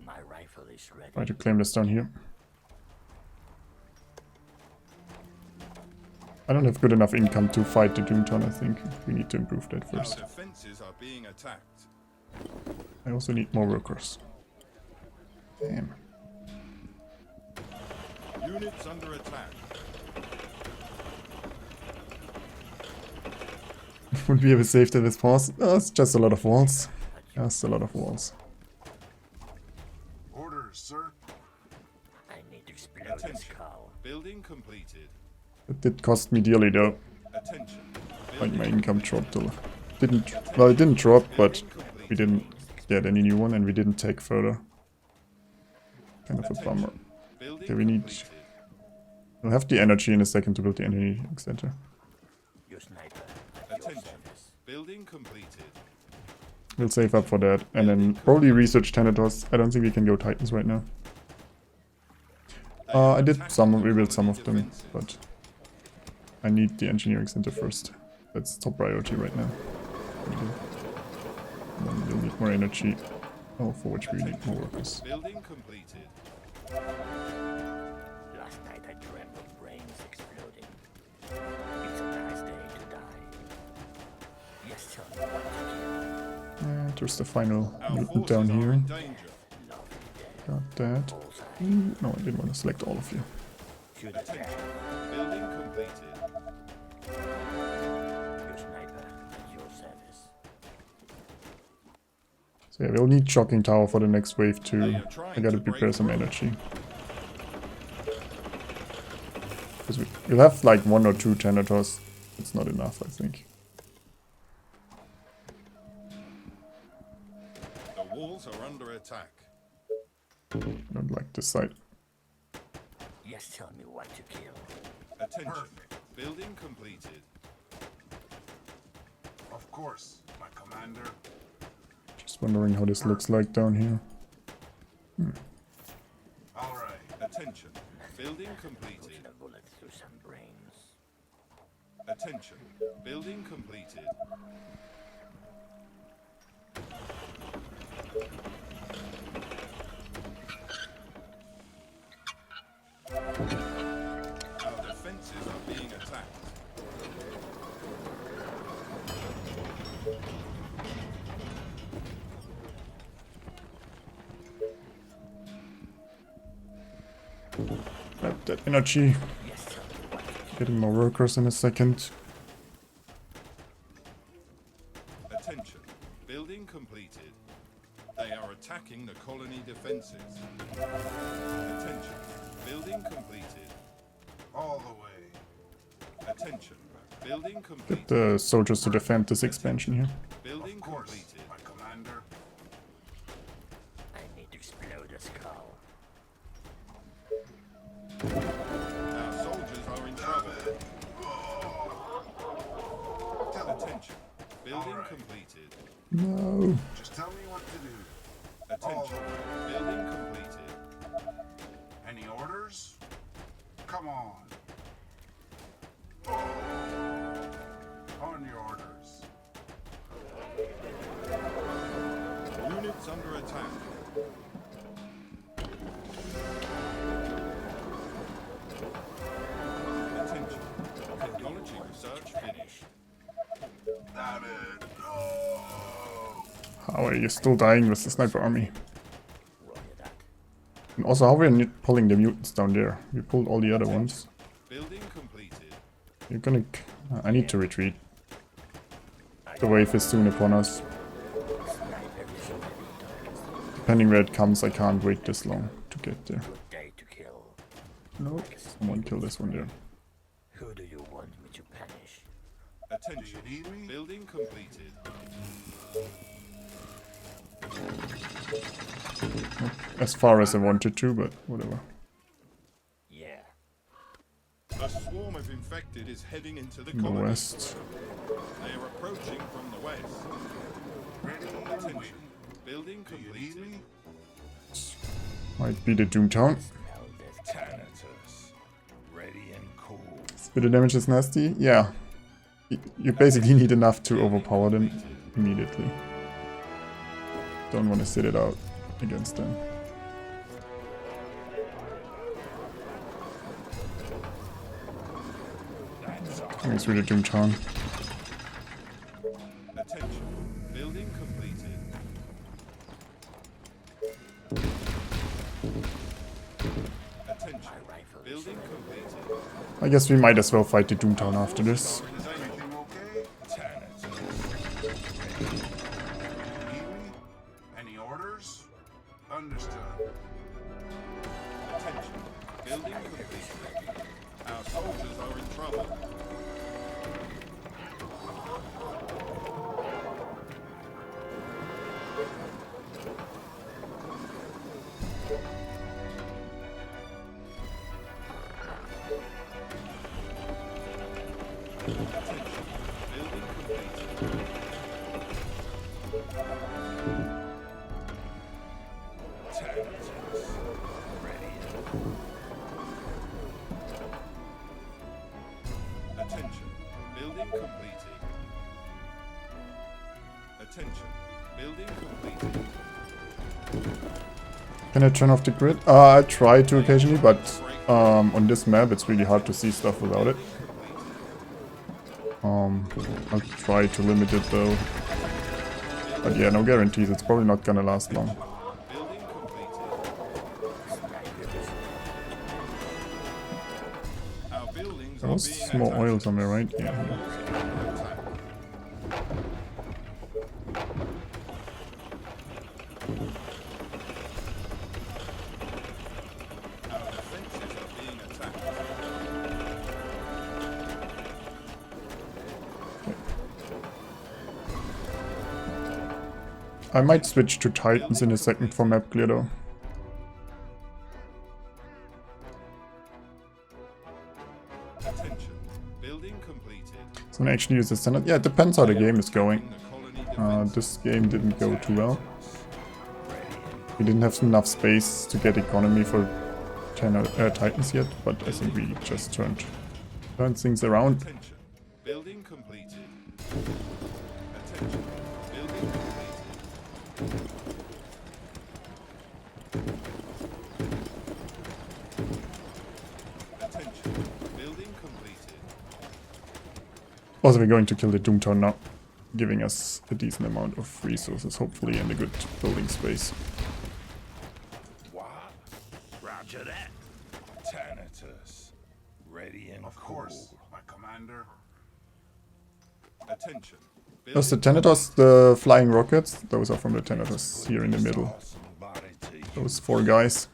My rifle is ready. Try to claim this down here. I don't have good enough income to fight the Doomtown, I think. We need to improve that Our first. defenses are being attacked. I also need more workers. Damn. Units under attack. Would we ever save this pause? Oh, it's just a lot of walls. Just a lot of walls. Orders, sir. I need to explode this Attention. cow. Building completed. It did cost me dearly though. Attention. Like my Building income completed. dropped a lot. Well, it didn't drop, but we didn't get any new one and we didn't take further. Kind of a bummer. Building Okay, we need... completed. We'll have the energy in a second to build the engineering center. Your sniper at your Attention. service. Building completed. We'll save up for that. And then probably research Thanatos. I don't think we can go Titans right now. I did rebuild some of them, but I need the engineering center first. That's top priority right now. And then we'll need more energy. Oh, for which we need more workers. Building completed. Last night I dreamt of brains exploding. It's a nice day to die. Yes, tell me what to kill. And there's the final Our mutant forces down are here. in danger. Lovely day. Got that. Bullseye. Ooh, no, I didn't want to select all of you. Shoot Attention. attack. Building completed. Your sniper at your service. So yeah, we'll need shocking tower for the next wave too. They are trying I gotta to prepare break some through. energy. Because we'll have like 1 or 2 Thanatos. It's not enough, I think. The walls are under attack. I don't like this side. Yes, tell me what to kill. Attention. Perfect. Building completed. Of course, my commander. Just wondering how this looks like down here. All right. Attention. Building completed. Pushing a bullet through some brains. Attention. Building completed. Our defenses are being attacked. Grab that energy. Yes, tell me what to kill. Getting more workers in a second. Attention. Building completed. They are attacking the colony defenses. Attention. Building completed. All the way. Attention. Building Get completed. the soldiers to defend this expansion here. Building Of course, completed. my commander. I need to explode a skull. Our soldiers are in trouble. Attention. Building Alright. completed. No. Just tell me what to do. Attention. Building completed. Any orders? Come on. On your orders. Units under attack. Attention. Technology research finished. Damn it. No. How are you still dying with the sniper army? Roger that. And also, how we're pulling the mutants down there? We pulled all the other ones. Building completed. You're gonna... I need to retreat. The wave is soon upon us. Sniper is already targets. Depending where it comes, I can't wait this long to get there. Good day to kill. No, someone kill this one there. Who do you want me to punish? Attention. Do you need me? Building completed. As far as I wanted to, but whatever. Yeah. A swarm of infected is heading into the In the colony. west. They are approaching from the west. Ready and Attention. waiting. Building Do you need completed. me? Might be the Doomtown. Smell this. Thanatos. Ready and cool. Spitter damage is nasty? Yeah. You basically need enough to overpower them immediately. Don't want to sit it out against them. Coming through the Doomtown. Attention. Building completed. Attention. Building completed. I guess we might as well fight the Doomtown after this. Are in danger. Everything okay? Thanatos. Do you need me? Any orders? Understood. Attention. Building completed. Our soldiers are in trouble. Attention. Building completed. completed. Attention. Building completed. Can I turn off the grid? I try to occasionally, but on this map it's really hard to see stuff without it. I'll try to limit it though. But yeah, no guarantees. It's probably not gonna last long. Building completed. Our buildings There are was being some more oil attacked. somewhere, right? Yeah. Walls are under attack. Our defenses are being attacked. I might switch to Titans in a second for map clear though. Attention. Building completed. So I'm gonna actually use the standard. Yeah, it depends how the game is going. The colony defenses. This game didn't go too well. We didn't have enough space to get economy for Titans yet, but I think we just turned things around. Attention. Building completed. Attention. Building completed. Attention. Building completed. Also, we're going to kill the Doomtown now, giving us a decent amount of resources, hopefully, and a good building space. What? Roger that. Thanatos. Ready and Of cool. course, my commander. Attention. Those the Thanatos, the flying rockets, those are from the Thanatos here in the middle. Awesome body to you. Those 4 guys.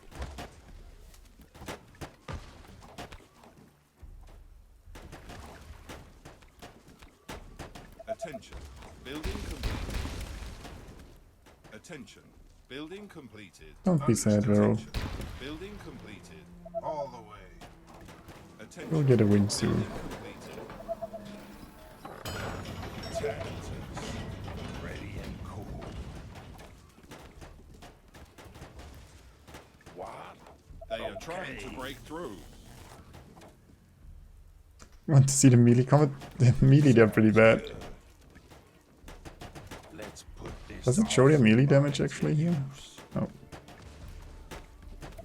Attention. Building completed. Attention. Building completed. Don't be sad, Vero. Attention. Building completed. All the way. Attention. We'll get a win soon. Building completed. Thanatos. Ready and cool. What? They are trying to break through. You want to see the melee combat? The melee, they're pretty bad. Let's put this Does it show their awesome melee body damage to actually here? use. Oh.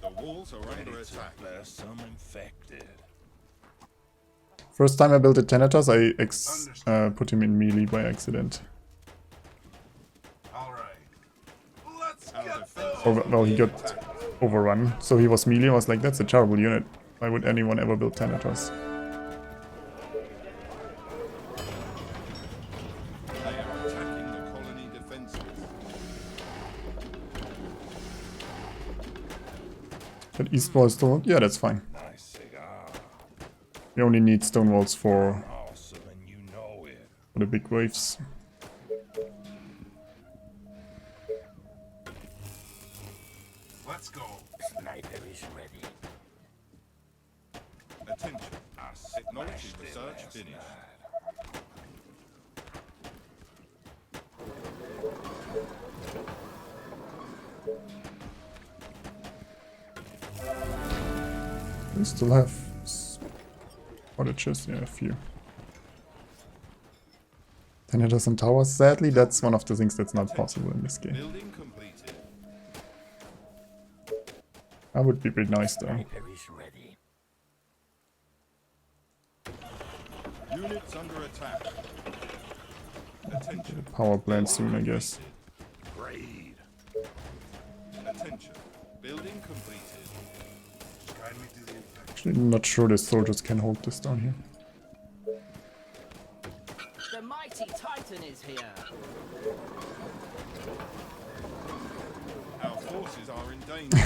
The walls are Ready under to attack. bless some infected. First time I built a Thanatos, I put him in melee by accident. All right. Let's Our get defenses Over, are well, he being got attacked. overrun, so he was melee. I was like, that's a terrible unit. Why would anyone ever build Thanatos? They are attacking the colony defenses. But east wall stone, yeah, that's fine. Nice cigar. We only need stone walls for Awesome, and you know it. the big waves. Let's go. Sniper is ready. Attention. Technology Smashed it research last finished. night. We still have cottages, yeah, a few. Thanatos and towers, sadly, that's one of the things that's not possible in this game. Building completed. That would be pretty nice though. Sniper is ready. Units under attack. Attention. Power plant soon, I guess. Raid. Attention. Building completed. Guide me to the infected. Actually, not sure the soldiers can hold this down here. The mighty Titan is here. Our forces are in danger.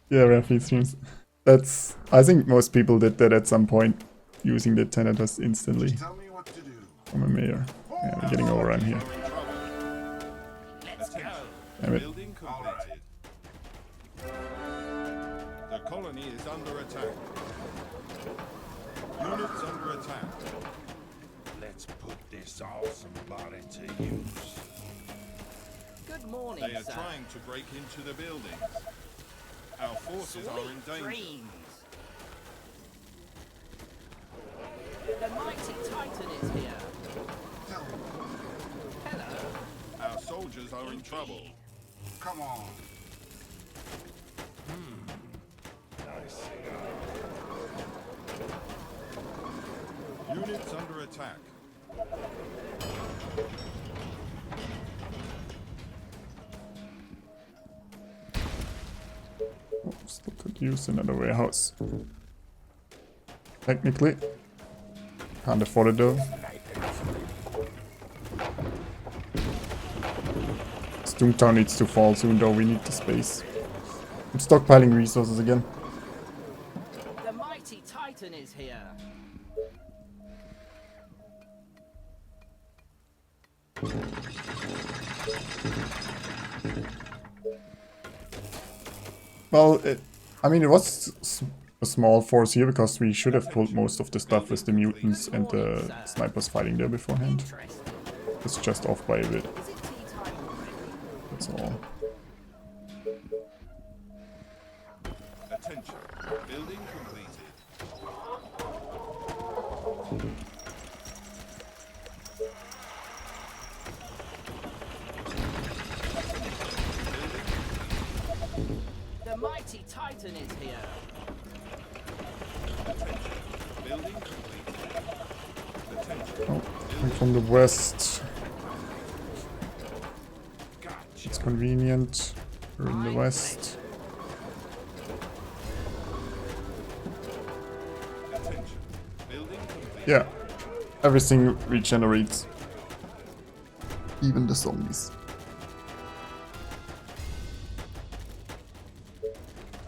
Yeah, Rafi streams. That's. I think most people did that at some point, using the Thanatos instantly Tell me what to do. from a mayor. Yeah, we're getting overrun here. We're in trouble. Let's go. Damn it. Building completed. The colony is under attack. Units under attack. Let's put this awesome body to use. Good morning, They are sir. trying to break into the buildings. Our forces are in Sweet danger. dreams. The mighty Titan is here. Tell me, Hello. Our soldiers are in trouble. come on. Units under attack. Oh, still could use another warehouse. Technically. Can't afford it though. Doomtown needs to fall soon though, we need the space. I'm stockpiling resources again. The mighty Titan is here. Well, I mean, it was a small force here because we should have pulled most of the stuff with the mutants and the snipers fighting there beforehand. Interesting. It's just off by a bit, Is it tea time already? that's all. Attention. Building completed. The mighty Titan is here. Attention. Building completed. Attention. Oh, coming from the west. It's convenient. We're in the west. Attention. Building completed. Yeah, everything regenerates. Even the zombies.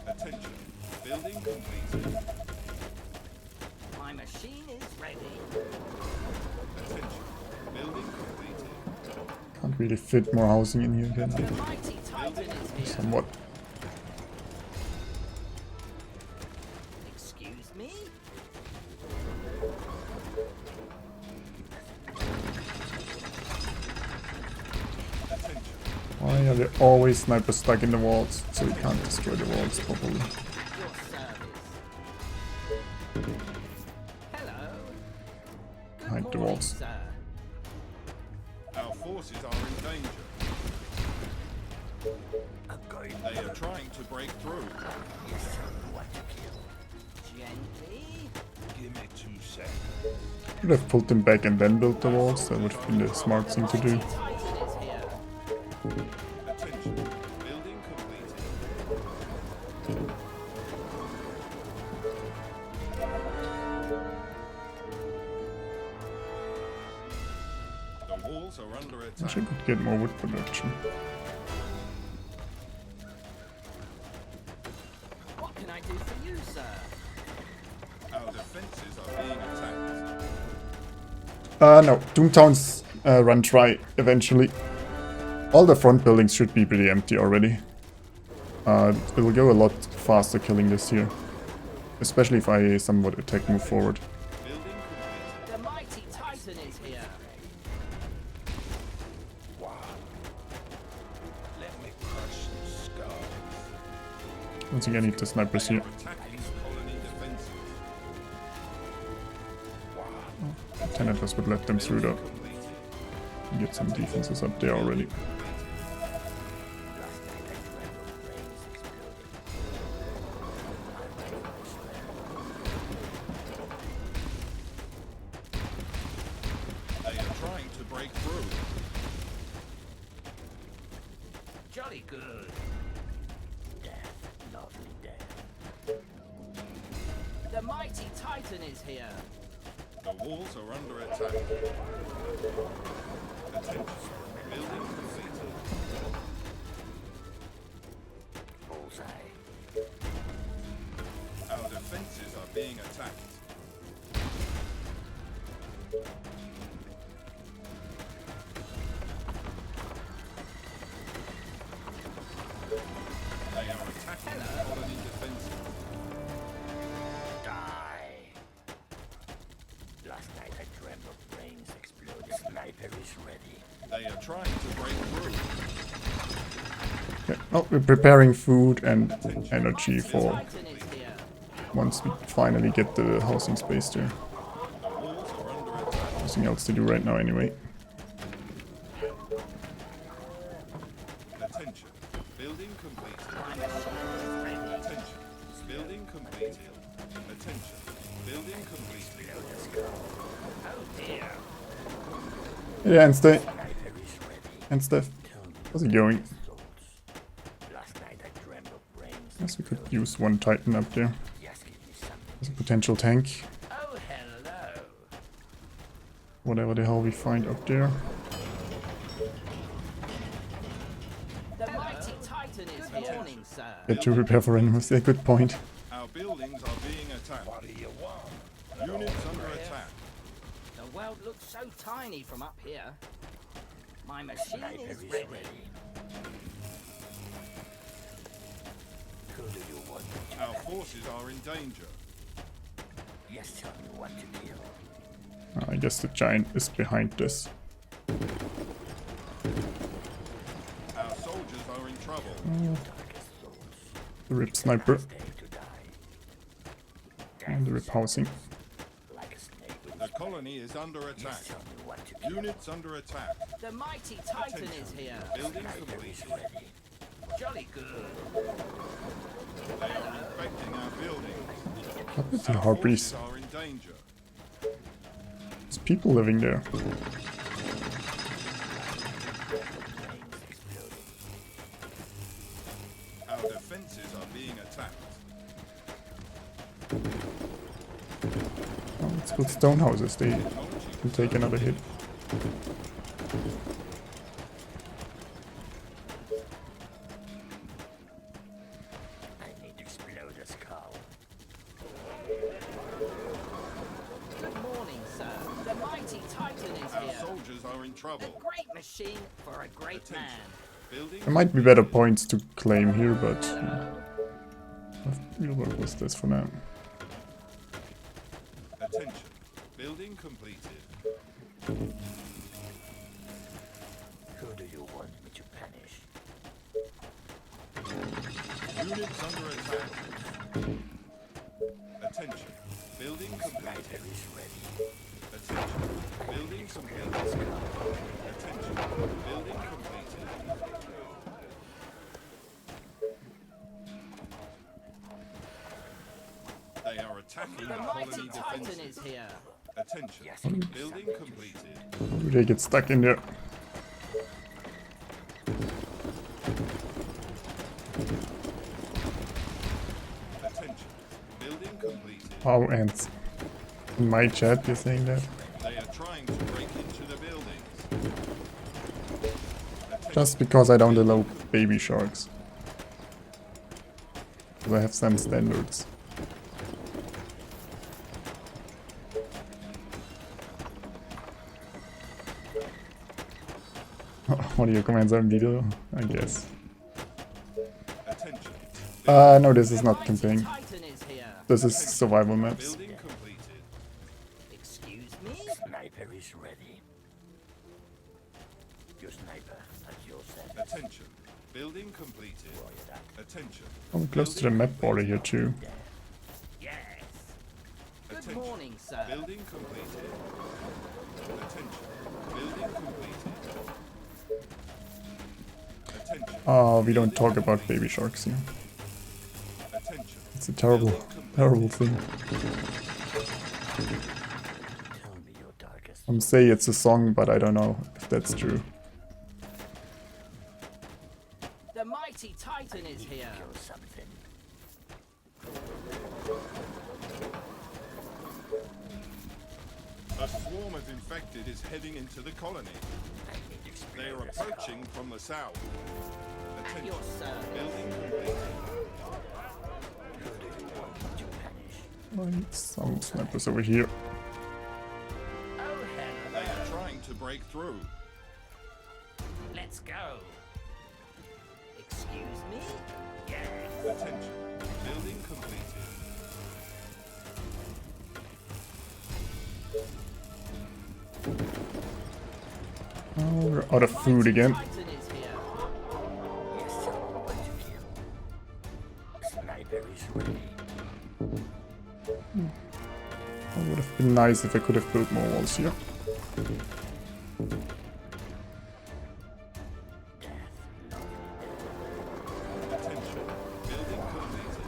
Attention. Building completed. My machine is ready. Attention. Building completed. Can't really fit more housing in here The again. mighty Titan is here. Somewhat. Excuse me? Attention. Why are there always snipers stuck in the walls? So we can't destroy the walls properly. Your service. Hello. Good Hide the morning, walls. sir. Our forces are in danger. They are trying to break through. Gently. Give me 2 seconds. Could have pulled them back and then built the walls. That would have been the smart thing to do. Titan is here. Attention. Building completed. The walls are under attack. Wish I could get more wood production. What can I do for you, sir? Our defenses are being attacked. No. Doomtown's run dry eventually. All the front buildings should be pretty empty already. It will go a lot faster killing this here. Especially if I somewhat attack move forward. Building completed. The mighty Titan is here. Let me crush some skulls. Once again, I need the snipers here. Attacking colony defenses. Teneters would let them through though. Completed. Get some defenses up there already. They are trying to break through. Jolly good. Death, lovely death. The mighty Titan is here. The walls are under attack. Attention. Building completed. Bullseye. Our defenses are being attacked. They are attacking colony defenses. Die. Last night I dreamt of brains exploding. Sniper is ready. They are trying to break through. Okay. Oh, we're preparing food and energy for Titan is here. once we finally get the housing space there. The walls nothing else to do right now anyway. Attention. Building completed. Attention. Building completed. Attention. Building completed. Yeah, and stay. And stuff. How's it going? Last night I dreamt of brains. Guess we could use one Titan up there Just give me something. as a potential tank. Oh, hello. Whatever the hell we find up there. The mighty Titan is here. Morning, sir. Get to prepare for enemies. Yeah, good point. Our buildings are being attacked. What do you want? Units under attack. The world looks so tiny from up here. My machine Sniper is is ready. ready. Who do you want? Our forces are in danger. Yes, tell me what to kill. I guess the giant is behind this. Our soldiers are in trouble. Darkest souls. The rip sniper Stay to die. and the rip housing. Like a snake with The colony is under attack. tell me what to kill. Units under attack. The mighty Titan is here. Building Sniper is completed. ready. Jolly good. They are infecting our buildings. What is the Our harpies? forces are in danger. There's people living there. Brains exploding. Our defenses are being attacked. Oh, let's build stone houses. They will take another hit. I need to explode a skull. Good morning, sir. The mighty Titan is Our here. soldiers are in The trouble. great machine for a great man. Building There might be better points to claim here, but we'll work with this for now. attention. Building completed. Who do you want me to punish? Units under attack. Attention. Building completed. Sniper is ready. Attention. Building completed. Attention. Building completed. They are attacking The the mighty colony Titan defenses. is here. Attention. Building completed. Do they get stuck in there? Attention. Building completed. Oh, and in my chat you're saying that? They are trying to break into the buildings. Just because I don't allow baby sharks. Because I have some standards. What are your commands on video? I guess. Attention. No, this is not Mighty campaign. Titan is here. This is survival maps. Building completed. Excuse me? Sniper is ready. Your sniper at your service. Attention. Building completed. Attention. I'm close to the map border here too. Yes. Good Attention. morning, sir. Building completed. Attention. Building completed. Attention. We don't talk about baby sharks here. Attention. It's a terrible, terrible thing. Tell me your darkest. Some say it's a song, but I don't know if that's true. The mighty Titan is here. Kill something. A swarm of infected is heading into the colony. I need to explode They are a skull. approaching from the south. Attention. Your service. Building completed. Who do you want me to punish? I need some snipers over here. Oh, hello. They are trying to break through. Let's go. Excuse me? Yes. Attention. Building completed. Oh, we're out of food again. Titan is here. Yes, tell me what to kill. Sniper is ready. It would have been nice if I could have built more walls here. Attention. Building completed.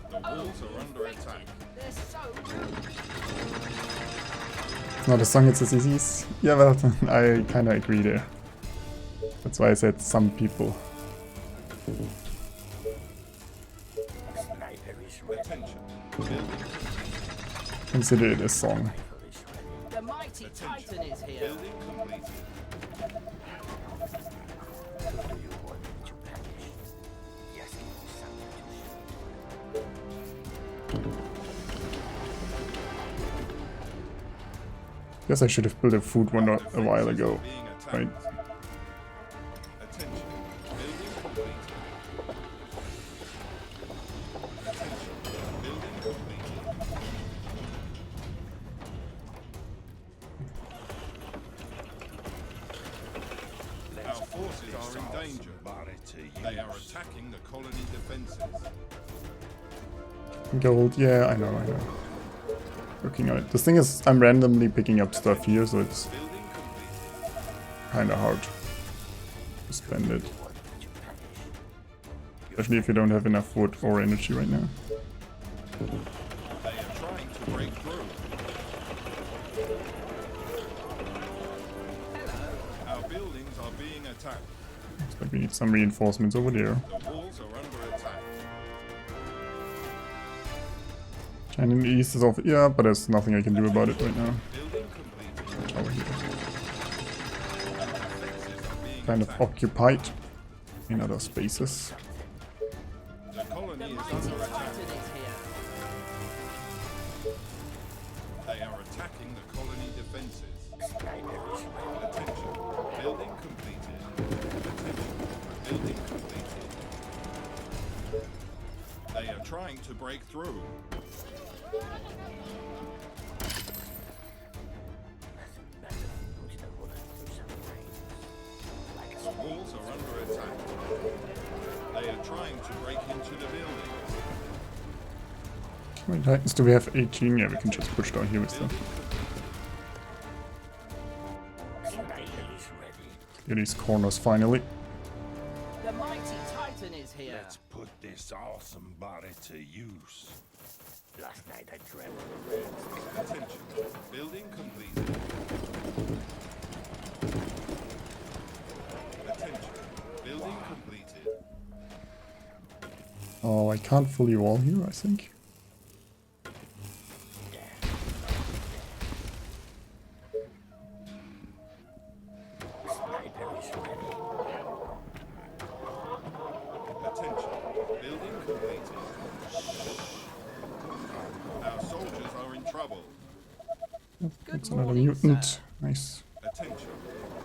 The walls are under attack. They're so rude. It's not a song, it's a disease. Yeah, well, I kinda agree there. That's why I said some people. Sniper is ready. Attention. Building completed. Consider it a song. Rifle is ready. The mighty Titan is here. Building completed. Who do you want me to punish? Just give me something to shoot. Guess I should have built a food one a while ago, Being attacked. right? Attention. Building completed. Attention. Building completed. Our forces are in danger. Body to They are use. attacking the colony defenses. Gold, yeah, I know. Looking at it. The thing is, I'm randomly picking up stuff here, so it's Building completed. kinda hard to spend it. Especially if you don't have enough wood or energy right now. They are trying to break through. Our buildings are being attacked. Looks like we need some reinforcements over there. The walls are under attack. China in the east is off. Yeah, but there's nothing I can do about it right now. Building completed. Tower here. Our defenses are being Kind of attacked. occupied in other spaces. The colony The is mighty under attack. Titan is here. They are attacking the colony defenses. Sniper is ready. Attention. Building completed. Attention. Building completed. They are trying to break through. Nothing better than putting a bullet through some brains. Like a The walls are under attack. They are trying to break into the building. How many Titans do we have? 18? Yeah, we can just push down here with stuff. sniper is ready. Get these corners finally. The mighty Titan is here. Let's put this awesome body to use. Last night I dreamt of the rains. Attention. Building completed. Attention. Building completed. Oh, I can't fully wall here, I think. Sniper is ready. Attention. Building completed. Our soldiers are in trouble. That's another mutant. Nice. Attention.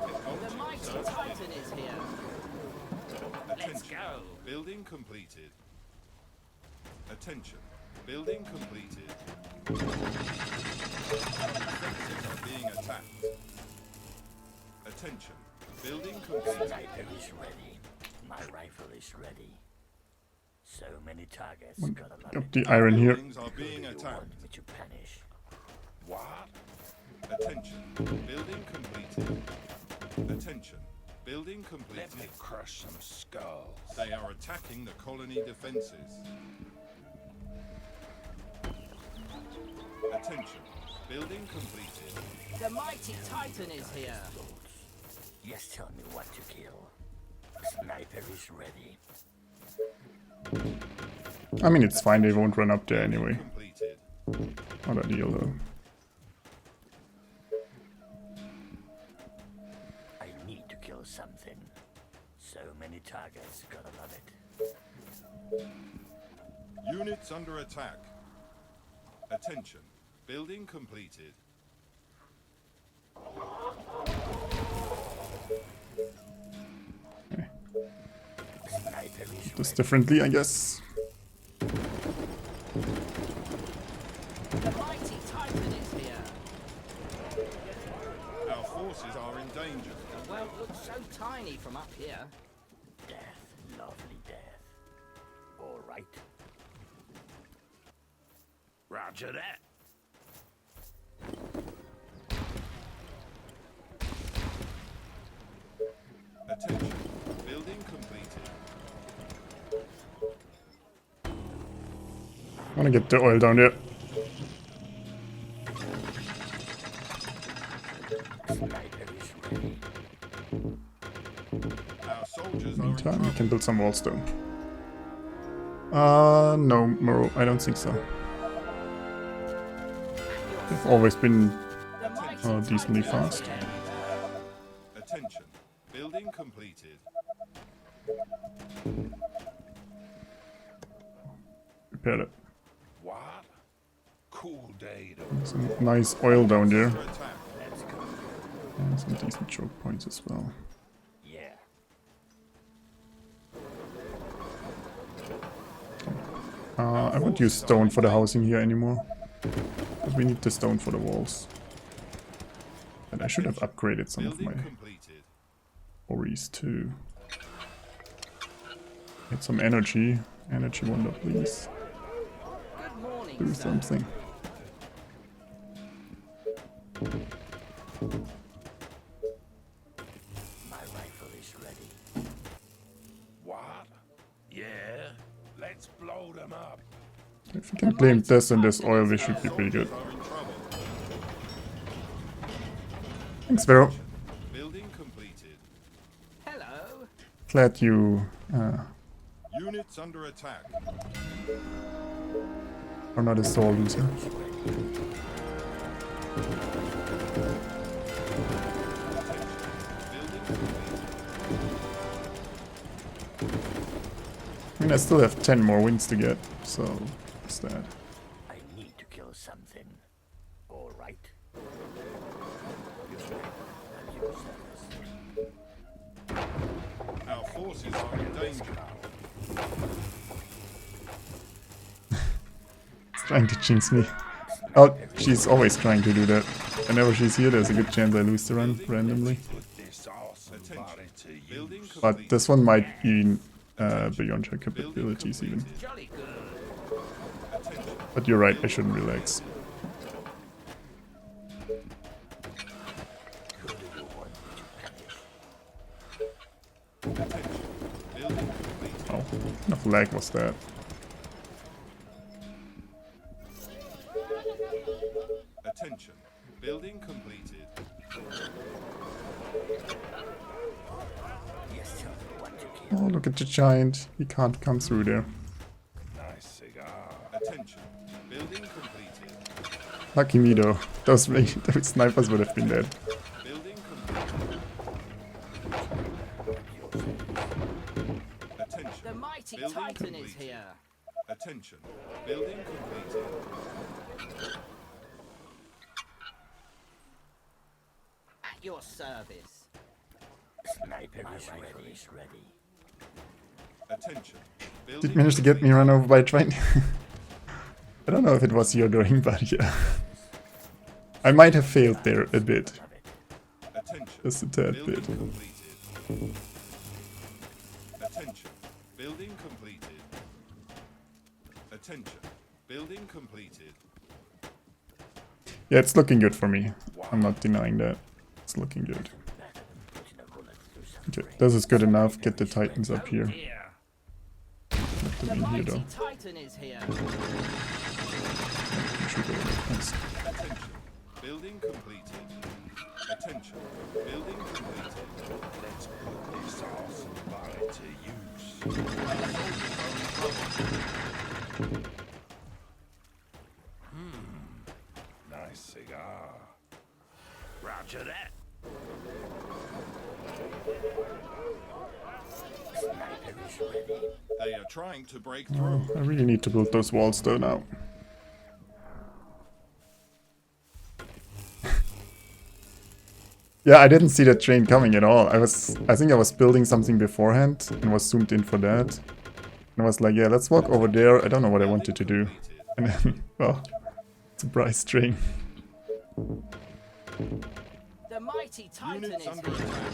The Technology mighty research Titan is here. Attention. Building completed. Attention. Building completed. Our defenses are being attacked. Attention. Building completed. Sniper is ready. My rifle is ready. So many targets. Gotta love Got it. the iron here. Buildings are being You attacked. want me to punish? What? Attention. Building completed. Attention. Building Let me completed. crush some skulls. They are attacking the colony defenses. Attention. Building completed. The mighty Titan is here. Just tell me what to kill. Sniper is ready. I mean, it's fine, they won't run up there anyway. Completed. Not ideal though. I need to kill something. So many targets. Gotta love it. Units under attack. Attention. Building completed. Sniper is Just ready. differently, I guess. The mighty Titan is here. Our forces are in danger. The world looks so tiny from up here. Death, lovely death. All right. Roger that. wanna get the oil down there. Sniper is ready. Our soldiers are in Meantime, we trouble. can build some walls though. No, Moro, I don't think so. They've always been The mighty decently Titan is fast. here. Attention. Building completed. Repair it. What? Cool day to Some nice oil down there. Under attack. Let's go. And some decent choke points as well. Yeah. I won't use stone for the housing here anymore. But we need the stone for the walls. And I should have upgraded some of Building my completed. quarries too. Get some energy. Energy wonder, please. Good morning, Do sir. something. My rifle is ready. what? Yeah. Let's blow them up. If we can claim this and this oil, we should be pretty good. Are in trouble. Thanks, Vero. Building completed. Hello. Glad you Units under attack. are not a sore loser. Building completed. I mean, I still have 10 more wins to get, so what's that? I need to kill something. All right. At your service. Our forces are in danger. It's trying to jinx me. Oh, she's always trying to do that. Whenever she's here, there's a good chance I lose the run randomly. Put this awesome body to Building use. But complete. this one might be beyond her capabilities even. Jolly good. Attention. But you're right, I shouldn't relax. Who do you want me to punish? Attention. Building completed. Oh, what kind of lag was that? Attention. Building completed. Yes, sir. What to kill? Oh, look at the giant. He can't come through there. Nice cigar. Attention. Building completed. Lucky me though. Those snipers would have been dead. Building completed. Attention. The mighty Building Titan is completed. here. Attention. Building completed. At your service. Sniper is ready. Attention. Did Building manage to get me completed. run over by a train. I don't know if it was your doing, but yeah. I might have failed there a bit. Love it. Attention. Just a tad Building bit. completed. Attention. Building completed. Attention. Building completed. Yeah, it's looking good for me. I'm not denying that. It's looking good. Better than putting a bullet through some Okay, brain. this is good enough. Get the titans up here. Here. Let The them in here mighty though. Titan is here. You should go. Nice. Attention. Building completed. Attention. Building completed. Let's put this awesome body to use. Nice cigar. Roger that. Sniper is ready. They are trying to break through. I really need to build those walls though now. Yeah, I didn't see that train coming at all. I think I was building something beforehand and was zoomed in for that. And I was like, yeah, let's walk over there. I don't know what I wanted to do. And then, well, surprise train. The mighty Titan Units is under here. attack.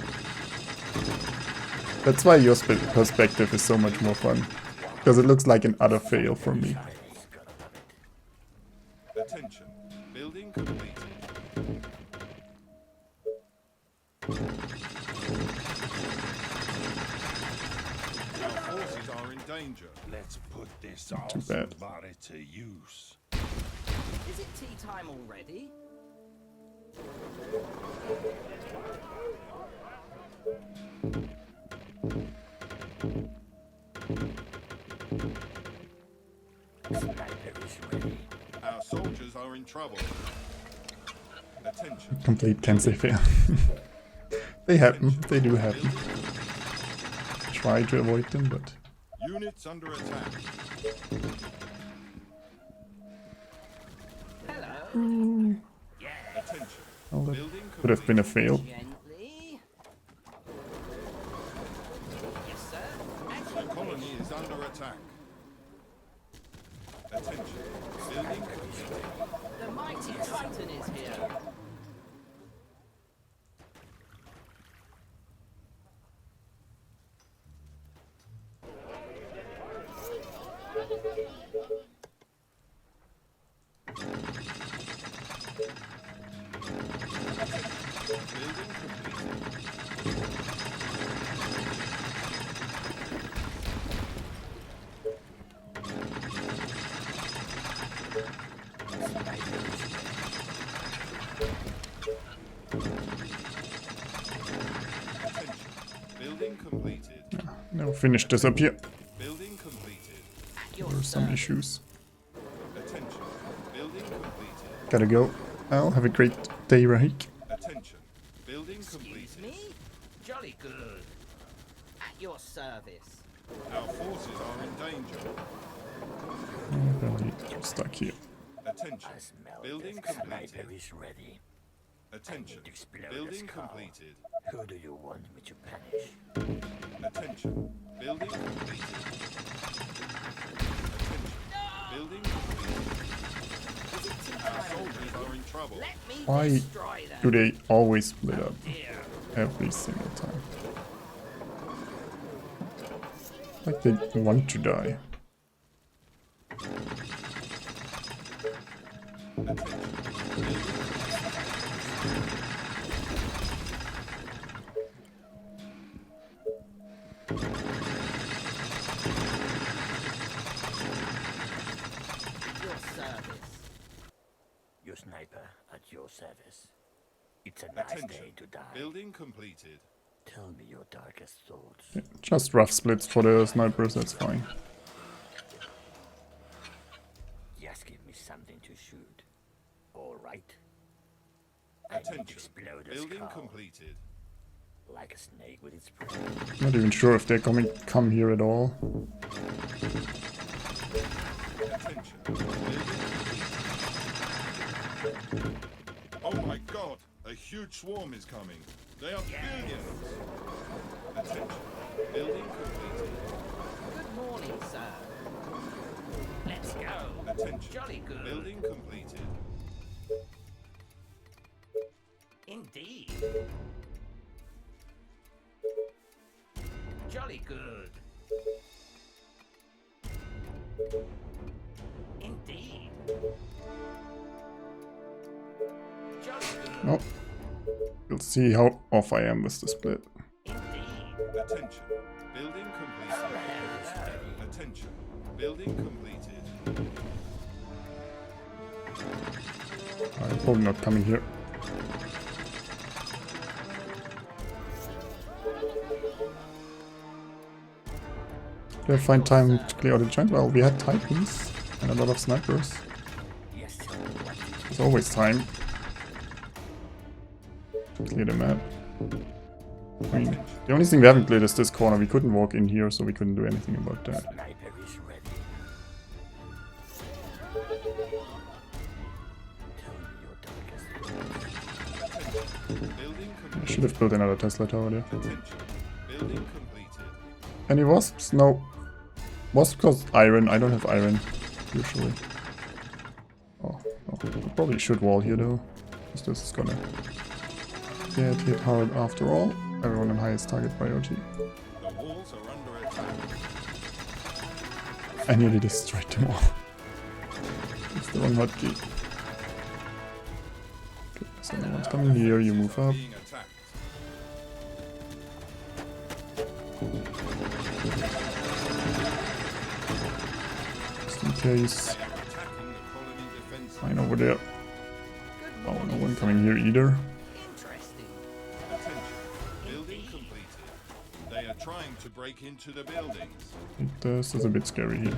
That's why your perspective is so much more fun. Because it looks like an utter fail from me. He's gonna love it. Attention. Building completed. Our forces are are in danger. Let's put this too awesome bad. body to use. Is it tea time already? Sniper is ready. Our soldiers are in trouble. Attention. Complete Tensei fail. They happen. They do happen. Try to avoid them, but Units under attack. Hello. Attention. well, that Building could have been a complete. fail. Gently. Yes, sir. The colony is under attack. Attention. Building complete. The mighty Titan is here. Building complete. Attention. Building completed. Now finish this up here. Building completed. Your There are some service. issues. Attention. Building completed. Gotta go. Well, have a great day, Rahik. Attention. Building Excuse completed. me? Jolly good. At your service. Our forces are in danger. Really stuck here. Attention. I smell Building this. completed. Sniper is ready. Attention. to explode Building this car. completed. Who do you want me to punish? Attention. Building completed. Attention. Building completed. Is it tea Our time soldiers already? are in trouble. Let me Why destroy them. do they always split up Dear. every single time? Like they want to die. At your service. Your sniper at your service. It's a nice Attention. day to die. Building completed. Tell me your darkest thoughts. Yeah, just rough splits for the snipers, that's fine. Just give me something to shoot. All right. I need to Attention. explode this Building car completed. like a snake with its prey. Not even sure if they're come here at all. Attention. Building completed. Oh my god! A huge swarm is coming. They are billions. Attention. Building completed. Good morning, sir. Let's go. Attention. Jolly good. Building completed. Indeed. Jolly good. Indeed. Jolly good. No. We'll see how off I am with the split. Indeed. Attention. Building completed. Attention. Building completed. I'm probably not coming here. Did I find time to clear out the giant? Well, we had Titans and a lot of snipers. Yes, tell me what to do. There's always time to clear the map. I mean, the only thing we haven't cleared is this corner. We couldn't walk in here, so we couldn't do anything about that. Sniper is ready. Tell me your darkest thoughts. Building I completed. should have built another Tesla tower there. Attention. Building completed. Any wasps? No. Wasp cost iron. I don't have iron, usually. Oh, I probably should wall here though. Because this is gonna get hit hard after all. Everyone on highest target priority. The walls are under attack. I nearly destroyed them all. It's the wrong hotkey. Okay, so no one's coming here, you move up. Being attacked. case. They are attacking the colony defenses. Fine over there. Good Oh, no morning, one sir. coming here either. Interesting. Attention. Building completed. They are trying to break into the buildings. This is a bit scary here.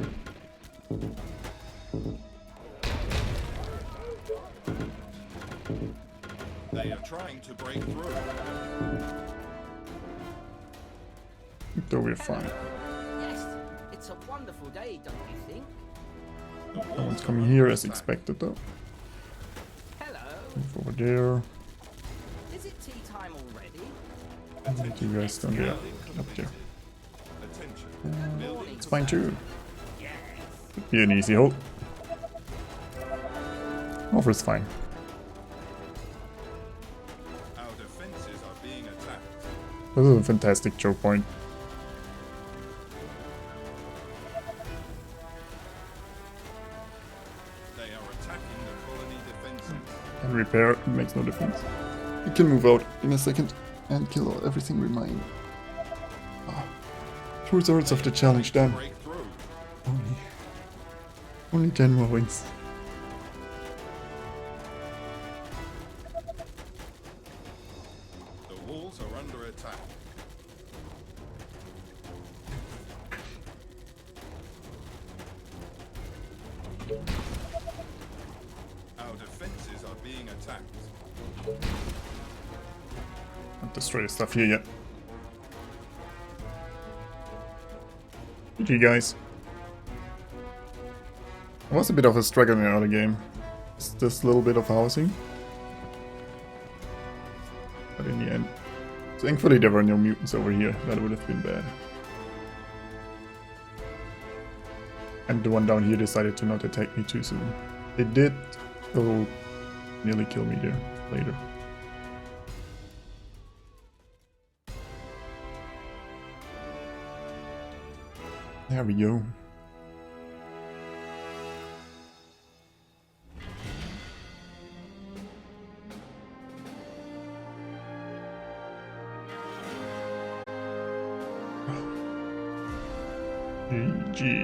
They are trying to break through. Though we're fine. Yes, it's a wonderful day, don't you think? The No walls one's are coming under here as attack. expected though. Hello. Move over there. Is it tea time already? And you guys down there. Building Up there. completed. Attention. Building It's fine too. Yes. Could be an easy hold. Over's fine. Our defenses are being attacked. This is a fantastic choke point. They are attacking the colony defenses. And repair, it makes no difference. We can move out in a second and kill everything we mine. Ah. 2/3 of the challenge done. Break through. Only 10 more wins. The walls are under attack. Our defenses are being attacked. Not destroy the stuff here yet. GG guys. It was a bit of a struggle in the early game. Just this little bit of housing. But in the end, thankfully there were no mutants over here. That would have been bad. And the one down here decided to not attack me too soon. It did, though, nearly kill me there later. There we go. GG.